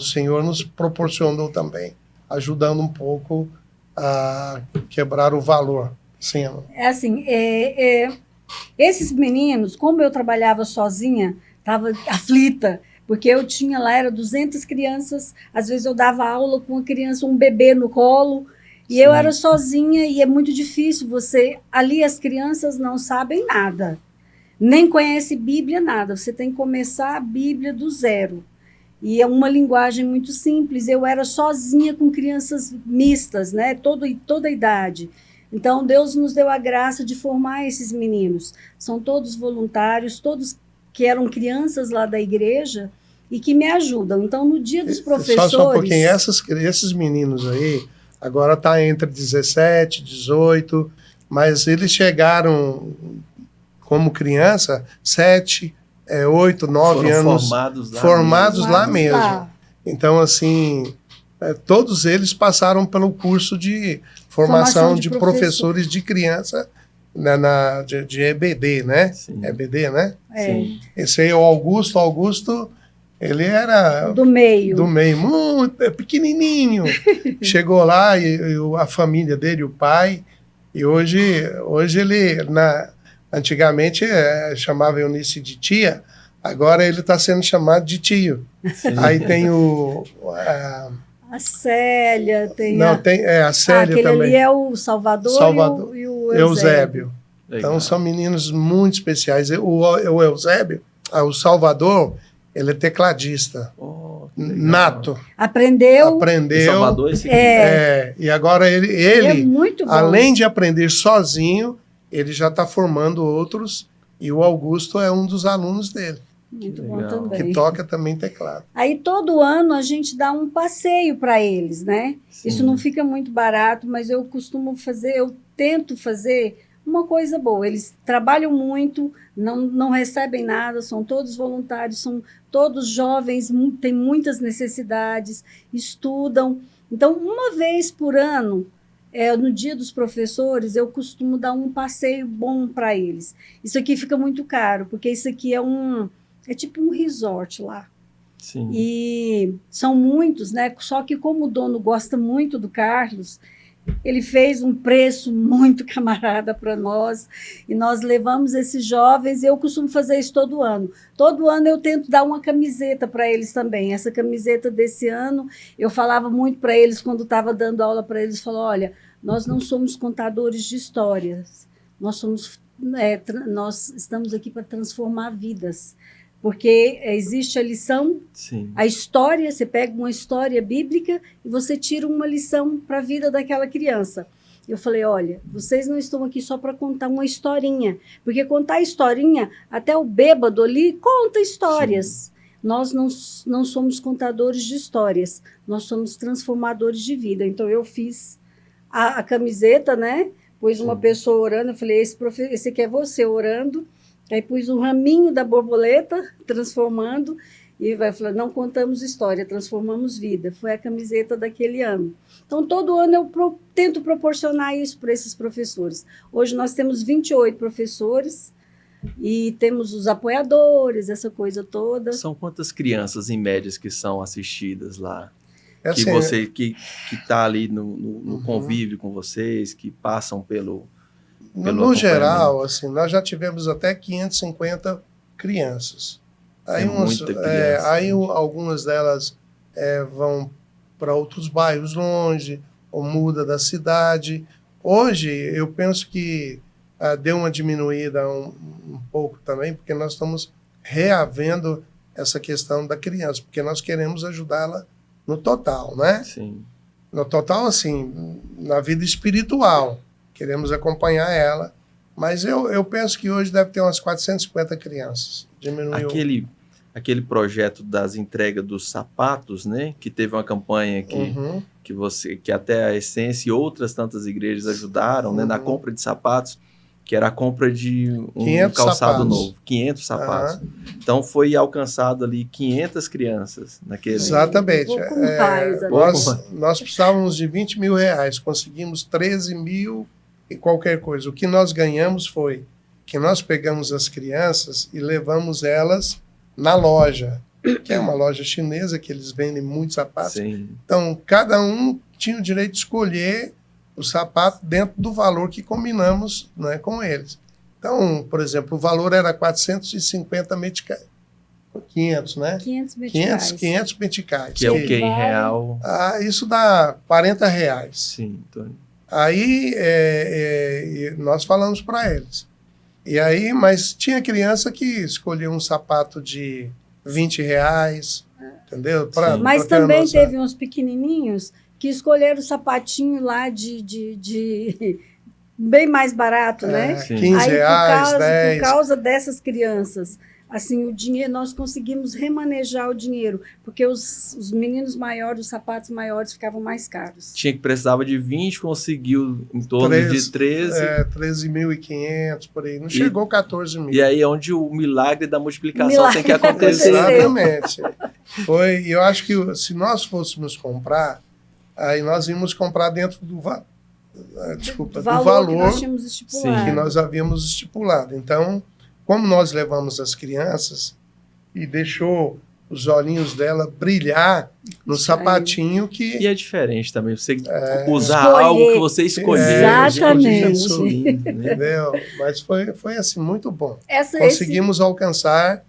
Senhor nos proporcionou também, ajudando um pouco a quebrar o valor. Sim,
assim, esses meninos, como eu trabalhava sozinha, estava aflita, porque eu tinha lá, era 200 crianças, às vezes eu dava aula com uma criança, um bebê no colo, e Sim. eu era sozinha, e é muito difícil ali as crianças não sabem nada, nem conhecem Bíblia, nada, você tem que começar a Bíblia do zero, e é uma linguagem muito simples, eu era sozinha com crianças mistas, né, toda a idade. Então, Deus nos deu a graça de formar esses meninos. São todos voluntários, todos que eram crianças lá da igreja e que me ajudam. Então, no dia dos professores...
Só um pouquinho, esses meninos aí, Agora está entre 17, 18, mas eles chegaram como criança, 7, 8, 9
Foram
anos
formados lá
mesmo.
lá.
Então, assim, todos eles passaram pelo curso de formação de professores de criança de EBD, né?
Sim.
EBD, né?
Sim.
Esse aí é o Augusto, ele era
Do meio.
muito pequenininho. Chegou lá e a família dele, o pai, e hoje ele, antigamente chamava Eunice de tia, agora ele está sendo chamado de tio.
Sim.
Aí tem
A Célia, tem
não, tem a Célia
aquele
também.
ali é o Salvador. E o
Eusébio.
Legal.
Então são meninos muito especiais. O Eusébio, o Salvador, ele é tecladista.
Oh, que legal.
Nato.
Aprendeu.
Em Salvador, esse
E agora
Ele é muito bom.
além de aprender sozinho, ele já está formando outros, e o Augusto é um dos alunos dele,
Muito
Legal.
bom também.
que toca também teclado.
Aí todo ano a gente dá um passeio para eles, né?
Sim.
Isso não fica muito barato, mas eu tento fazer uma coisa boa. Eles trabalham muito, não recebem nada, são todos voluntários, são todos jovens, têm muitas necessidades, estudam. Então, uma vez por ano, no Dia dos Professores, eu costumo dar um passeio bom para eles. Isso aqui fica muito caro, porque isso aqui é tipo um resort lá.
Sim.
E são muitos, né? Só que como o dono gosta muito do Carlos, ele fez um preço muito camarada para nós e nós levamos esses jovens. Eu costumo fazer isso todo ano. Todo ano eu tento dar uma camiseta para eles também. Essa camiseta desse ano, eu falava muito para eles quando estava dando aula para eles, falou: olha, nós não somos contadores de histórias, nós estamos aqui para transformar vidas. Porque existe a lição,
Sim.
a história, você pega uma história bíblica e você tira uma lição para a vida daquela criança. Eu falei, olha, vocês não estão aqui só para contar uma historinha, porque contar historinha, até o bêbado ali conta histórias. Sim. Nós não somos contadores de histórias, nós somos transformadores de vida. Então eu fiz a camiseta, né? Pus uma pessoa orando, eu falei, esse aqui é você orando. Aí pus um raminho da borboleta, transformando, e vai falar, não contamos história, transformamos vida. Foi a camiseta daquele ano. Então, todo ano eu tento proporcionar isso para esses professores. Hoje nós temos 28 professores e temos os apoiadores, essa coisa toda.
São quantas crianças, em médias, que são assistidas lá?
Assim,
Que você que está ali no convívio com vocês, que passam pelo
no geral, assim, nós já tivemos até 550 crianças. Aí, algumas delas vão para outros bairros longe, ou muda da cidade. Hoje, eu penso que deu uma diminuída um pouco também, porque nós estamos reavendo essa questão da criança, porque nós queremos ajudá-la no total, né?
Sim.
No total, assim, na vida espiritual. Queremos acompanhar ela, mas eu penso que hoje deve ter umas 450 crianças. Diminuiu.
Aquele projeto das entregas dos sapatos, né? Que teve uma campanha que até a Essência e outras tantas igrejas ajudaram, né? Na compra de sapatos, que era a compra de um calçado novo, 500 sapatos. Então foi alcançado ali 500 crianças naquele.
Exatamente.
Nós
precisávamos de 20 mil reais, conseguimos 13 mil e qualquer coisa. O que nós ganhamos foi que nós pegamos as crianças e levamos elas na loja, que é uma loja chinesa que eles vendem muitos sapatos.
Sim.
Então, cada um tinha o direito de escolher o sapato dentro do valor que combinamos, né, com eles. Então, por exemplo, o valor era 450 meticais. 500, né?
500 meticais.
500 meticais.
Que é o que em real?
Isso dá 40 reais.
Sim, Tony.
Aí nós falamos para eles. E aí, mas tinha criança que escolheu um sapato de 20 reais, entendeu?
Mas também teve uns pequenininhos que escolheram o sapatinho lá de bem mais barato, né?
Sim. 15
aí,
reais, 10.
Por causa dessas crianças, assim, o dinheiro, nós conseguimos remanejar o dinheiro, porque os meninos maiores, os sapatos maiores ficavam mais caros.
Precisava de 20, conseguiu em torno de 13.
13.500, por aí. Não chegou 14 mil.
E aí é onde o milagre da multiplicação tem que acontecer.
Exatamente. E eu acho que se nós fôssemos comprar, aí nós íamos comprar dentro do valor
que nós tínhamos estipulado.
Que nós havíamos estipulado. Então, como nós levamos as crianças e deixou os olhinhos dela brilhar no sapatinho que...
E é diferente também, você usar
escolher.
algo que você escolheu.
Exatamente.
Entendeu? Mas foi assim, muito bom.
Conseguimos
alcançar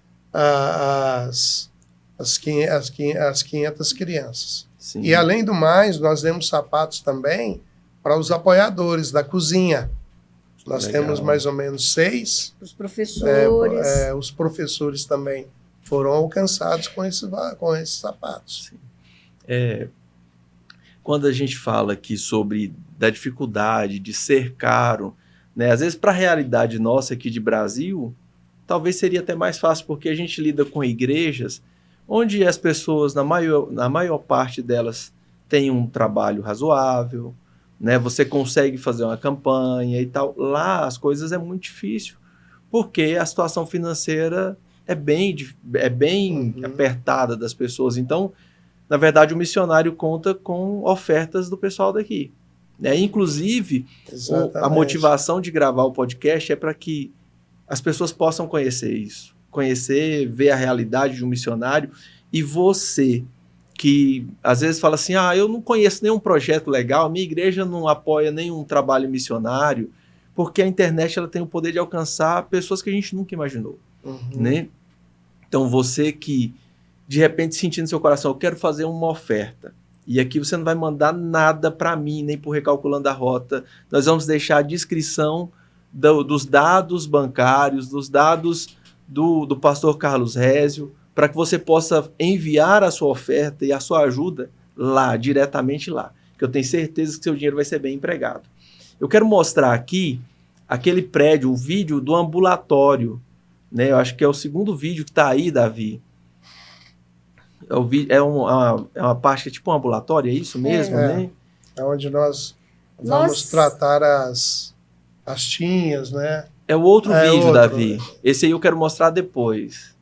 as 500 crianças.
Sim.
E, além do mais, nós demos sapatos também para os apoiadores da cozinha. Nós temos mais ou menos 6.
Os professores.
Os professores também foram alcançados com esses sapatos.
Quando a gente fala aqui sobre da dificuldade de ser caro, né, às vezes para a realidade nossa aqui de Brasil, talvez seria até mais fácil, porque a gente lida com igrejas onde as pessoas, na maior parte delas, têm um trabalho razoável, né? Você consegue fazer uma campanha e tal. Lá as coisas é muito difícil, porque a situação financeira é bem apertada das pessoas. Então, na verdade, o missionário conta com ofertas do pessoal daqui, né? Inclusive, a motivação de gravar o podcast é para que as pessoas possam conhecer isso, ver a realidade de um missionário. E você que às vezes fala assim, eu não conheço nenhum projeto legal, a minha igreja não apoia nenhum trabalho missionário, porque a internet ela tem o poder de alcançar pessoas que a gente nunca imaginou, né? Então você que de repente sentindo no seu coração, eu quero fazer uma oferta, e aqui você não vai mandar nada para mim, nem por Recalculando a Rota, nós vamos deixar a descrição dos dados bancários, dos dados do pastor Carlos Rézio, para que você possa enviar a sua oferta e a sua ajuda lá, diretamente lá, que eu tenho certeza que seu dinheiro vai ser bem empregado. Eu quero mostrar aqui aquele prédio, o vídeo do ambulatório, né? Eu acho que é o segundo vídeo que está aí, Davi. É uma parte que é tipo um ambulatório, é isso mesmo, né?
É onde nós vamos tratar as tinhas, né?
É o outro vídeo, Davi. Esse aí eu quero mostrar depois.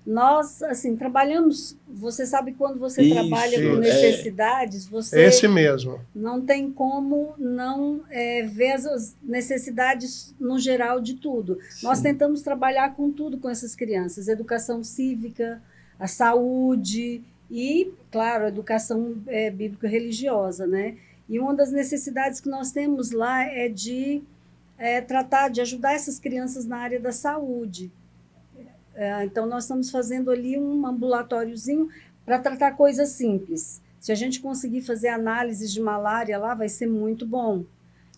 Nós, assim, trabalhamos... Você sabe quando você trabalha com necessidades, você...
Esse mesmo.
Não tem como não ver as necessidades no geral de tudo. Sim. Nós tentamos trabalhar com tudo com essas crianças. Educação cívica, a saúde e, claro, a educação bíblico-religiosa, né? E uma das necessidades que nós temos lá é de tratar de ajudar essas crianças na área da saúde. Então, nós estamos fazendo ali um ambulatóriozinho para tratar coisas simples. Se a gente conseguir fazer análises de malária lá, vai ser muito bom.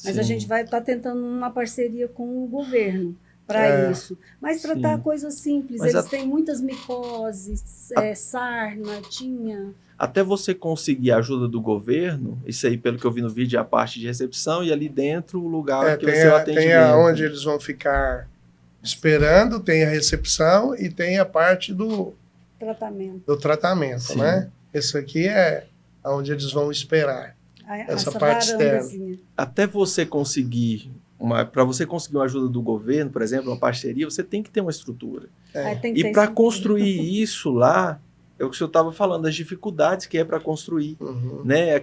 Mas a gente vai estar tentando uma parceria com o governo para isso. Mas tratar coisas simples. Eles têm muitas micoses, sarna, tinha...
Até você conseguir a ajuda do governo, isso aí, pelo que eu vi no vídeo, é a parte de recepção, e ali dentro o lugar que vai ser o atendimento.
Tem onde eles vão ficar esperando, tem a recepção e tem a parte do tratamento, né? Esse aqui é onde eles vão esperar, essa parte externa.
Até você conseguir, para você conseguir uma ajuda do governo, por exemplo, uma parceria, você tem que ter uma estrutura. E para construir isso lá, é o que o senhor estava falando, as dificuldades que é para construir. Né?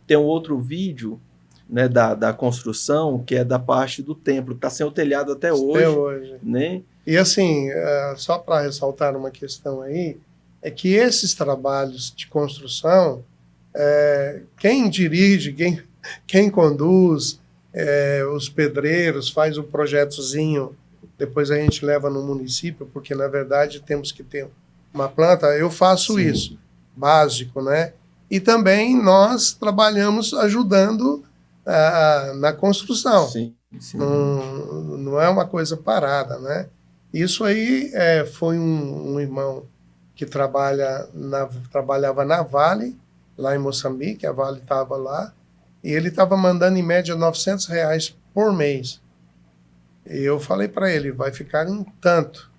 Tem um outro vídeo, né, da construção, que é da parte do templo, que está sem o telhado até hoje. Né?
E assim, só para ressaltar uma questão aí, é que esses trabalhos de construção, quem dirige, quem conduz, os pedreiros, faz o projetozinho, depois a gente leva no município, porque na verdade temos que ter uma planta, eu faço isso, básico, né? E também nós trabalhamos ajudando na construção. Não é uma coisa parada, né? Isso aí foi um irmão que trabalhava na Vale, lá em Moçambique, a Vale estava lá, e ele estava mandando em média R$900 por mês. E eu falei para ele, vai ficar em tanto.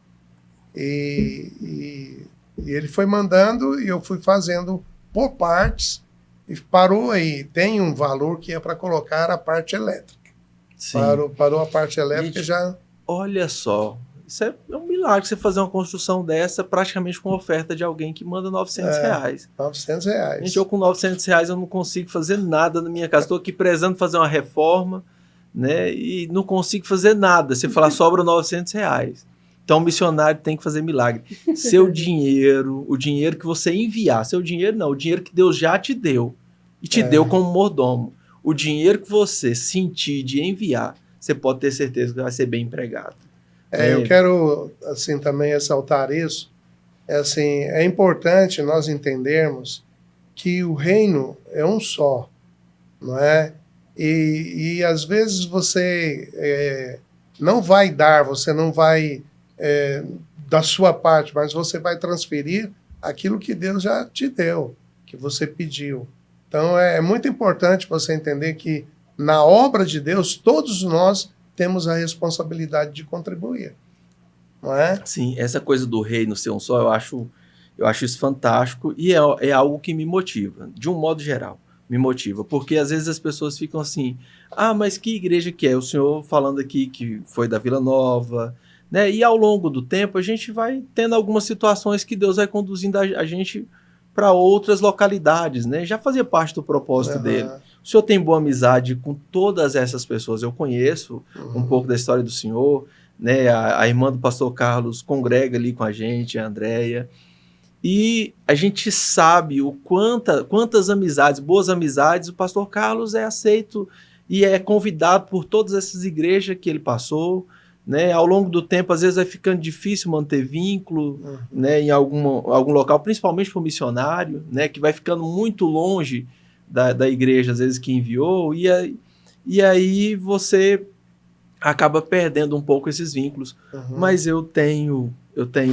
E ele foi mandando e eu fui fazendo por partes e parou aí. Tem um valor que é para colocar a parte elétrica.
Sim.
Parou a parte elétrica
Gente,
já...
olha só, isso é um milagre você fazer uma construção dessa praticamente com oferta de alguém que manda R$900.
R$900.
Gente, eu com R$900 eu não consigo fazer nada na minha casa. Estou aqui prezando fazer uma reforma, né? E não consigo fazer nada. Se falar sobra R$900. Então o missionário tem que fazer milagre. Seu dinheiro, o dinheiro que você enviar, seu dinheiro não, o dinheiro que Deus já te deu e te deu como mordomo. O dinheiro que você sentir de enviar, você pode ter certeza que vai ser bem empregado.
Eu quero assim também ressaltar isso. É importante nós entendermos que o reino é um só, não é? E às vezes você não vai dar, você não vai da sua parte, mas você vai transferir aquilo que Deus já te deu, que você pediu. Então é muito importante você entender que na obra de Deus todos nós temos a responsabilidade de contribuir, não é?
Sim, essa coisa do reino ser um só, eu acho isso fantástico e é algo que me motiva, de um modo geral, me motiva, porque às vezes as pessoas ficam assim, mas que igreja que é? O senhor falando aqui que foi da Vila Nova, né? E ao longo do tempo a gente vai tendo algumas situações que Deus vai conduzindo a gente para outras localidades, né? Já fazia parte do propósito dele. O senhor tem boa amizade com todas essas pessoas, eu conheço um pouco da história do senhor, né? A irmã do pastor Carlos congrega ali com a gente, a Andréia, e a gente sabe quantas amizades, boas amizades, o pastor Carlos é aceito e é convidado por todas essas igrejas que ele passou, né? Ao longo do tempo, às vezes vai ficando difícil manter vínculo, né? Em algum local, principalmente para o missionário, né? Que vai ficando muito longe da igreja, às vezes, que enviou, e aí você acaba perdendo um pouco esses vínculos. Mas eu tenho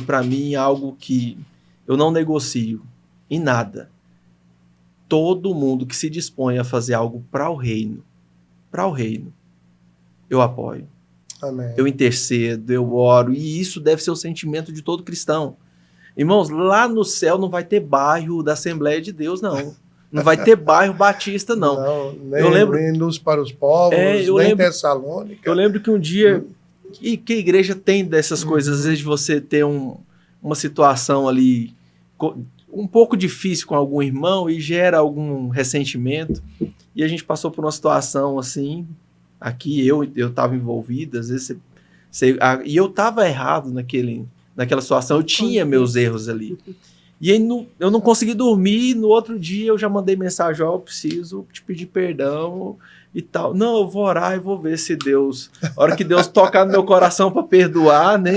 para mim algo que eu não negocio em nada. Todo mundo que se dispõe a fazer algo para o reino, eu apoio.
Amém.
Eu intercedo, eu oro, e isso deve ser o sentimento de todo cristão. Irmãos, lá no céu não vai ter bairro da Assembleia de Deus, não. Não vai ter bairro batista, não.
Nem Luz para os Povos, nem Tessalônica.
Eu lembro que um dia, e que a igreja tem dessas coisas, às vezes de você ter uma situação ali um pouco difícil com algum irmão e gera algum ressentimento, e a gente passou por uma situação assim, aqui eu estava envolvido, às vezes e eu estava errado naquela situação, eu tinha meus erros ali. E aí eu não consegui dormir, no outro dia eu já mandei mensagem, eu preciso te pedir perdão e tal. Não, eu vou orar e vou ver se Deus, a hora que Deus tocar no meu coração para perdoar, né?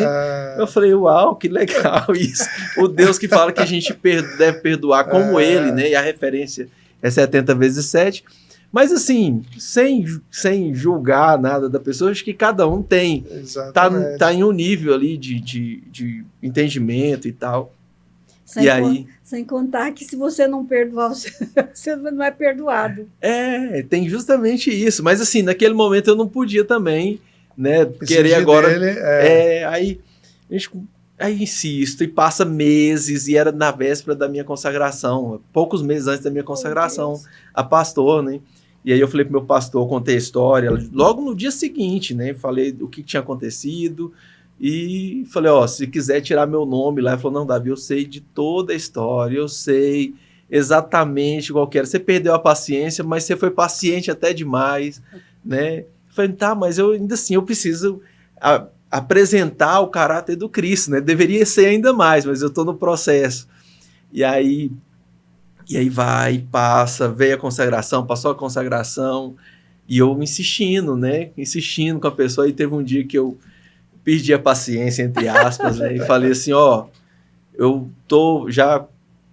Eu falei, uau, que legal isso. O Deus que fala que a gente deve perdoar como ele, né? E a referência é 70 vezes 7. Mas assim, sem julgar nada da pessoa, acho que cada um tá em um nível ali de entendimento e tal.
Sem contar que se você não perdoar, você não é perdoado.
Tem justamente isso. Mas assim, naquele momento eu não podia também, né, querer agora... Aí insisto, e passa meses, e era na véspera da minha consagração, poucos meses antes da minha consagração a pastor, né? E aí eu falei pro meu pastor, contei a história, logo no dia seguinte, né, falei o que tinha acontecido, e falei, se quiser tirar meu nome lá, ele falou, não, Davi, eu sei de toda a história, eu sei exatamente qual que era, você perdeu a paciência, mas você foi paciente até demais, né? Eu falei, tá, mas eu ainda assim, eu preciso apresentar o caráter do Cristo, né? Deveria ser ainda mais, mas eu estou no processo. E aí passa, veio a consagração, passou a consagração, e eu insistindo com a pessoa, e teve um dia que eu perdi a paciência, entre aspas, né? E falei assim, já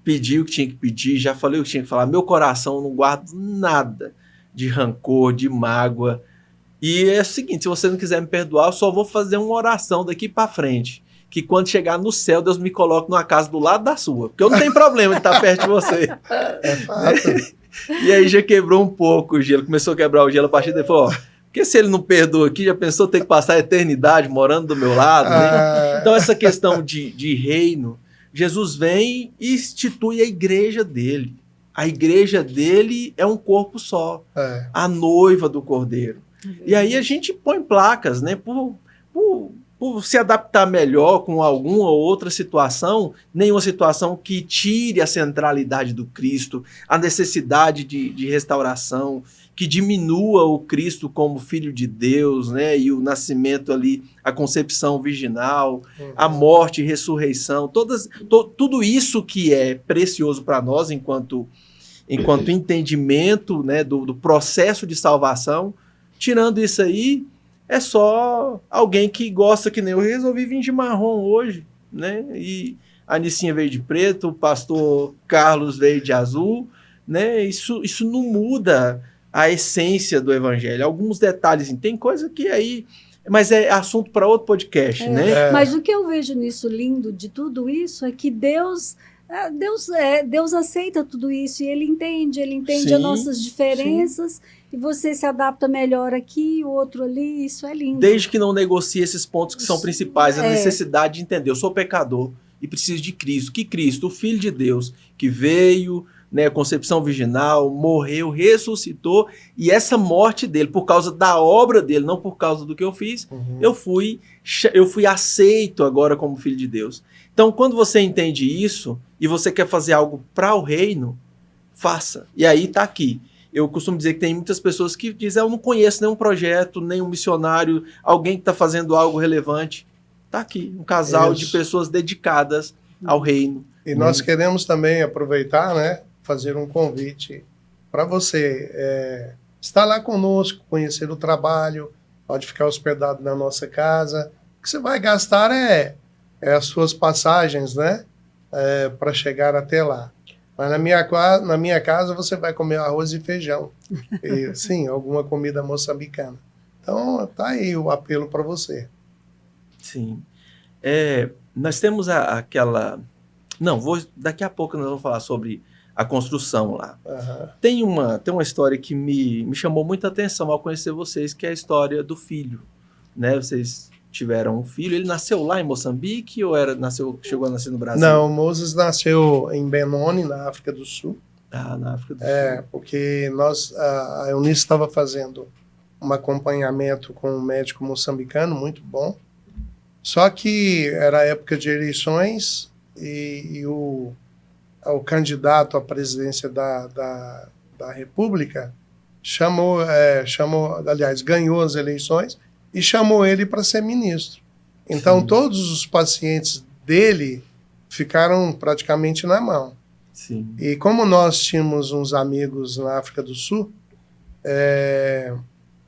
pedi o que tinha que pedir, já falei o que tinha que falar, meu coração não guarda nada de rancor, de mágoa, e é o seguinte, se você não quiser me perdoar, eu só vou fazer uma oração daqui para frente, que quando chegar no céu, Deus me coloque numa casa do lado da sua, porque eu não tenho problema de estar perto de você. E aí já quebrou um pouco o gelo, começou a quebrar o gelo, a partir daí falou, porque Porque se ele não perdoa aqui, já pensou ter que passar a eternidade morando do meu lado? Né? Então, essa questão de reino, Jesus vem e institui a igreja dele. A igreja dele é um corpo só. A noiva do Cordeiro. E aí a gente põe placas, né? Por se adaptar melhor com alguma outra situação, nenhuma situação que tire a centralidade do Cristo, a necessidade de restauração, que diminua o Cristo como Filho de Deus, né? E o nascimento ali, a concepção virginal, a morte e ressurreição, tudo isso que é precioso para nós enquanto entendimento, né, do processo de salvação. Tirando isso aí, é só alguém que gosta que nem eu. Resolvi vir de marrom hoje, né? E a Anicinha veio de preto, o pastor Carlos veio de azul, né? Isso não muda a essência do evangelho. Alguns detalhes, tem coisa que aí... Mas é assunto para outro podcast, né?
Mas o que eu vejo nisso lindo de tudo isso é que Deus aceita tudo isso e Ele entende
Sim,
as nossas diferenças e você se adapta melhor aqui, o outro ali, isso é lindo.
Desde que não negocie esses pontos que são principais, a necessidade de entender, eu sou pecador e preciso de Cristo. Que Cristo, o Filho de Deus, que veio, né, concepção virginal, morreu, ressuscitou, e essa morte dele, por causa da obra dele, não por causa do que eu fiz, eu fui aceito agora como Filho de Deus. Então, quando você entende isso e você quer fazer algo para o reino, faça. E aí está aqui. Eu costumo dizer que tem muitas pessoas que dizem, eu não conheço nenhum projeto, nenhum missionário, alguém que está fazendo algo relevante. Está aqui, um casal de pessoas dedicadas ao reino.
E nós queremos também aproveitar, né, fazer um convite para você estar lá conosco, conhecer o trabalho, pode ficar hospedado na nossa casa. O que você vai gastar é as suas passagens, né, para chegar até lá. Mas na minha casa você vai comer arroz e feijão. E, sim, alguma comida moçambicana. Então, tá aí o apelo para você.
Sim. Nós temos aquela... Não, daqui a pouco nós vamos falar sobre a construção lá. Tem uma história que me chamou muita atenção ao conhecer vocês, que é a história do filho. Né? Vocês tiveram um filho, ele nasceu lá em Moçambique ou chegou a nascer no Brasil?
Não, Moses nasceu em Benoni, na África do Sul.
Na África do Sul.
Porque a Eunice estava fazendo um acompanhamento com um médico moçambicano muito bom. Só que era época de eleições e o candidato à presidência da República ganhou as eleições e chamou ele para ser ministro. Então, todos os pacientes dele ficaram praticamente na mão.
Sim.
E como nós tínhamos uns amigos na África do Sul...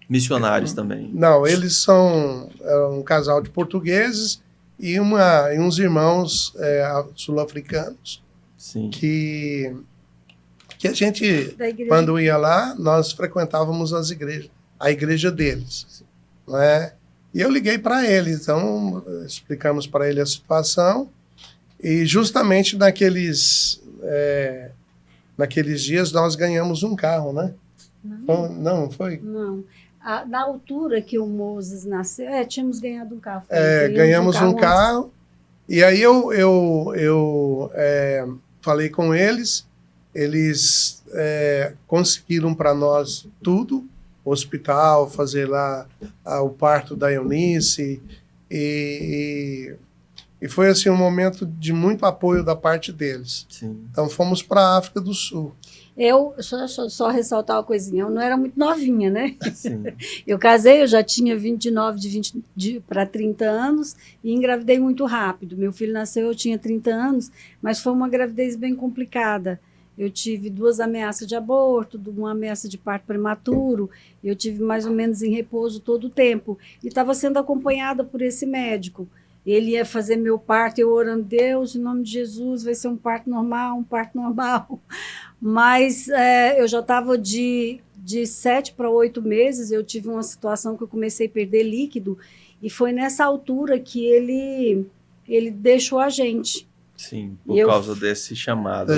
missionários também.
Não, eles são um casal de portugueses e uns irmãos sul-africanos.
Sim.
Que a gente, quando ia lá, nós frequentávamos a igreja deles. Não é? E eu liguei para ele, então explicamos para ele a situação e justamente naqueles dias nós ganhamos um carro, né? Não foi?
Não. Na altura que o Moses nasceu, tínhamos ganhado um carro.
Ganhamos um carro e aí eu falei com eles conseguiram para nós tudo, hospital, fazer lá o parto da Eunice e foi assim um momento de muito apoio da parte deles.
Sim.
Então fomos para a África do Sul.
Eu, só ressaltar uma coisinha, eu não era muito novinha, né?
Sim.
Eu casei, eu já tinha 29 para 30 anos e engravidei muito rápido. Meu filho nasceu, eu tinha 30 anos, mas foi uma gravidez bem complicada. Eu tive 2 ameaças de aborto, uma ameaça de parto prematuro, eu tive mais ou menos em repouso todo o tempo. E estava sendo acompanhada por esse médico. Ele ia fazer meu parto, eu orando, Deus, em nome de Jesus, vai ser um parto normal. Mas eu já estava de 7 para 8 meses, eu tive uma situação que eu comecei a perder líquido, e foi nessa altura que ele deixou a gente.
Sim, por causa desse chamado.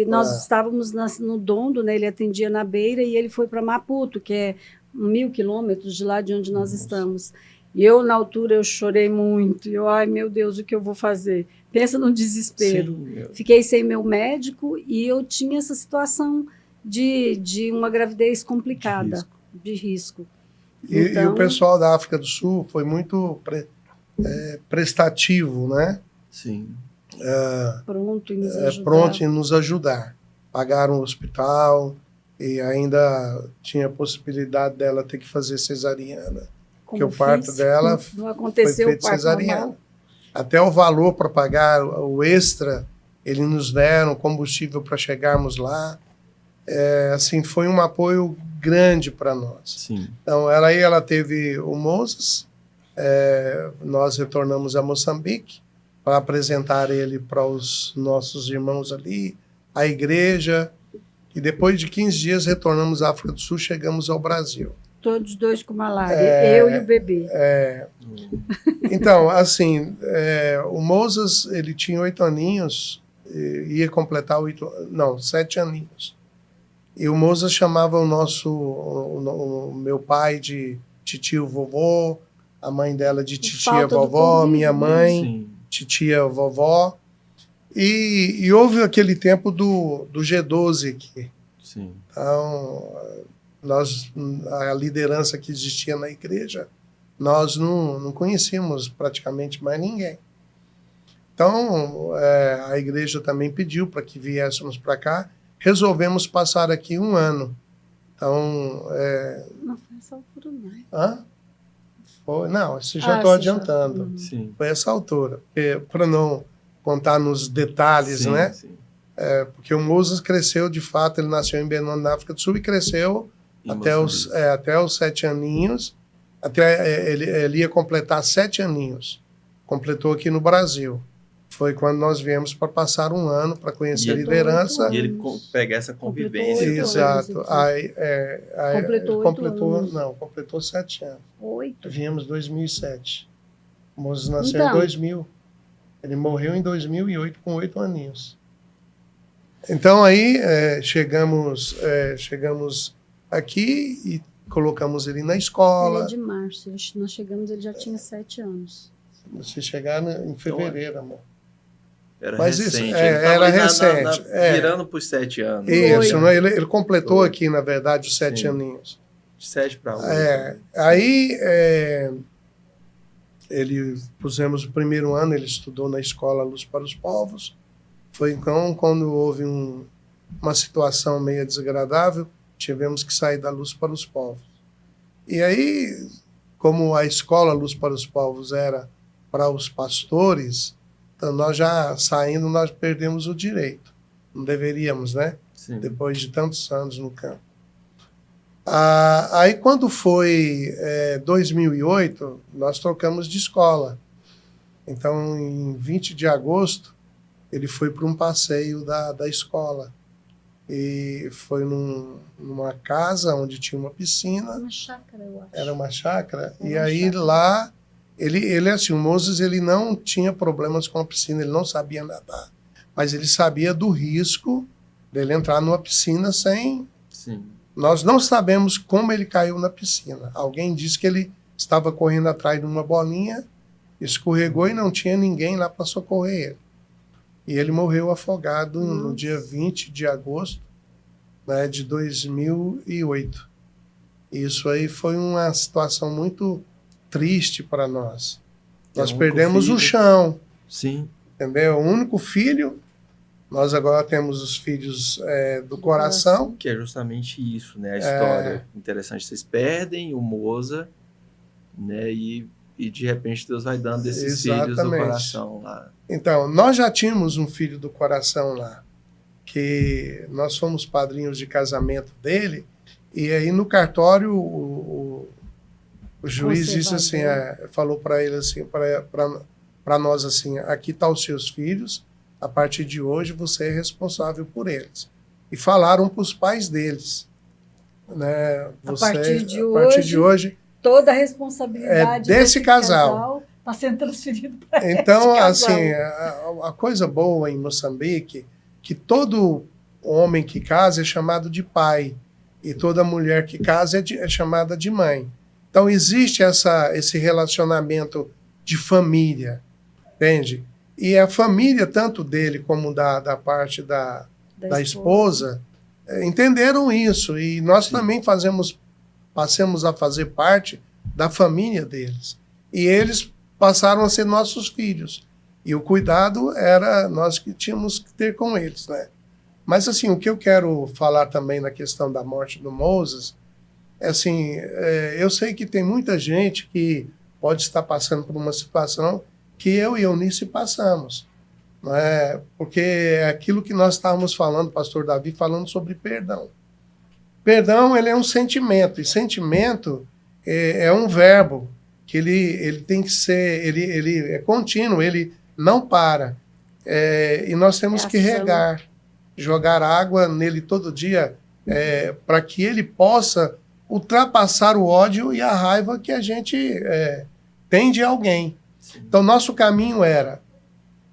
Nós estávamos no Dondo, né, ele atendia na Beira, e ele foi para Maputo, que é 1.000 quilômetros de lá de onde nós estamos. E eu, na altura, eu chorei muito. E eu, ai, meu Deus, o que eu vou fazer? Pensa no desespero.
Sim,
Fiquei sem meu médico e eu tinha essa situação de uma gravidez complicada, de risco.
E o pessoal da África do Sul foi muito prestativo, né?
sim.
Pronto em nos ajudar.
Pronto em nos ajudar. Pagaram o hospital e ainda tinha a possibilidade dela ter que fazer cesariana. Porque o parto dela
não
foi
aconteceu
feito
o parto
cesariana.
normal.
Até o valor para pagar o extra, eles nos deram combustível para chegarmos lá. Assim, foi um apoio grande para nós.
Sim.
Então, ela teve o Moses, nós retornamos a Moçambique para apresentar ele para os nossos irmãos ali, a igreja, e depois de 15 dias retornamos à África do Sul, chegamos ao Brasil.
Todos dois com malária, eu e o bebê.
Então, assim, o Moses, ele tinha 8 aninhos, ia completar 7 aninhos. E o Moses chamava o meu pai de titio vovô, a mãe dela de titia vovó, minha mãe,
Sim.
titia vovó. E houve aquele tempo do G12 aqui.
Sim.
Então, a liderança que existia na igreja, nós não conhecíamos praticamente mais ninguém. Então, a igreja também pediu para que viéssemos para cá. Resolvemos passar aqui 1 ano. Então,
Não foi essa altura, não.
hã? Não, isso já estou adiantando.
Sim.
Foi essa altura. Para não contar nos detalhes,
Sim,
né?
sim.
Porque o Moses cresceu, de fato, ele nasceu em Benoni, na África do Sul, e cresceu
Em
até os 7 aninhos. Ele ia completar 7 aninhos. Completou aqui no Brasil. Foi quando nós viemos para passar 1 ano para conhecer a liderança.
E ele pega essa convivência.
Exato. Aí,
Completou 8 anos.
Não, completou 7 anos.
8.
Viemos em 2007. O Moses nasceu
Então.
em 2000. Ele morreu em 2008 com 8 aninhos. Então aí chegamos aqui e colocamos ele na
Ele
escola.
é de março. Nós chegamos, ele já tinha 7 anos.
Você chegar em fevereiro, amor.
Era
Mas
recente.
isso,
Ele tava
era
ali
recente.
virando por 7 anos.
Isso, né? Ele completou
Foi.
aqui, na verdade, os 7
Sim.
aninhos.
De 7 para 8.
Aí ele pusemos o primeiro ano, ele estudou na escola Luz para os Povos. Foi então quando houve uma situação meio desagradável, tivemos que sair da Luz para os Povos. E aí, como a escola Luz para os Povos era para os pastores, então nós já saindo, nós perdemos o direito. Não deveríamos, né?
Sim.
Depois de tantos anos no campo. Aí, quando foi 2008, nós trocamos de escola. Então, em 20 de agosto, ele foi para um passeio da escola. E foi numa casa onde tinha uma piscina.
Uma chácara, eu acho.
Era uma chácara.
Era
E
uma
aí,
chácara.
lá, ele assim, o Moses, ele não tinha problemas com a piscina, ele não sabia nadar. Mas ele sabia do risco dele entrar numa piscina sem...
Sim.
Nós não sabemos como ele caiu na piscina. Alguém disse que ele estava correndo atrás de uma bolinha, escorregou e não tinha ninguém lá para socorrer ele. E ele morreu afogado no dia 20 de agosto, né, de 2008. Isso aí foi uma situação muito triste para nós. Nós
único
perdemos
filho.
o chão,
Sim.
entendeu? O único filho. Nós agora temos os filhos do coração.
Que é justamente isso, né? A história interessante. Vocês perdem o Moza, né? E de repente Deus vai dando esses filhos do
Exatamente.
coração lá.
Então, nós já tínhamos um filho do coração lá, que nós fomos padrinhos de casamento dele, e aí no cartório o juiz disse assim, falou para ele assim, para nós assim, aqui tá os seus filhos, a partir de hoje você é responsável por eles. E falaram para os pais deles, né?
A partir de hoje, toda a responsabilidade
desse casal
está sendo transferida para
Então,
esse casal.
assim, a coisa boa em Moçambique, que todo homem que casa é chamado de pai. e toda mulher que casa é chamada de mãe. Então, existe esse relacionamento de família, entende? E a família, tanto dele como da parte da esposa, entenderam isso. E nós também passamos a fazer parte da família deles. E eles passaram a ser nossos filhos. E o cuidado era nós que tínhamos que ter com eles, né? Mas, assim, o que eu quero falar também na questão da morte do Moses é assim, eu sei que tem muita gente que pode estar passando por uma situação que eu e Eunice passamos, não é? Porque é aquilo que nós estávamos falando, pastor Davi, falando sobre perdão. Perdão, ele é um sentimento, e sentimento é um verbo, que ele tem que ser, ele é contínuo, ele não para. E nós temos que regar, jogar água nele todo dia, para que ele possa ultrapassar o ódio e a raiva que a gente tem de alguém. Então, nosso caminho era,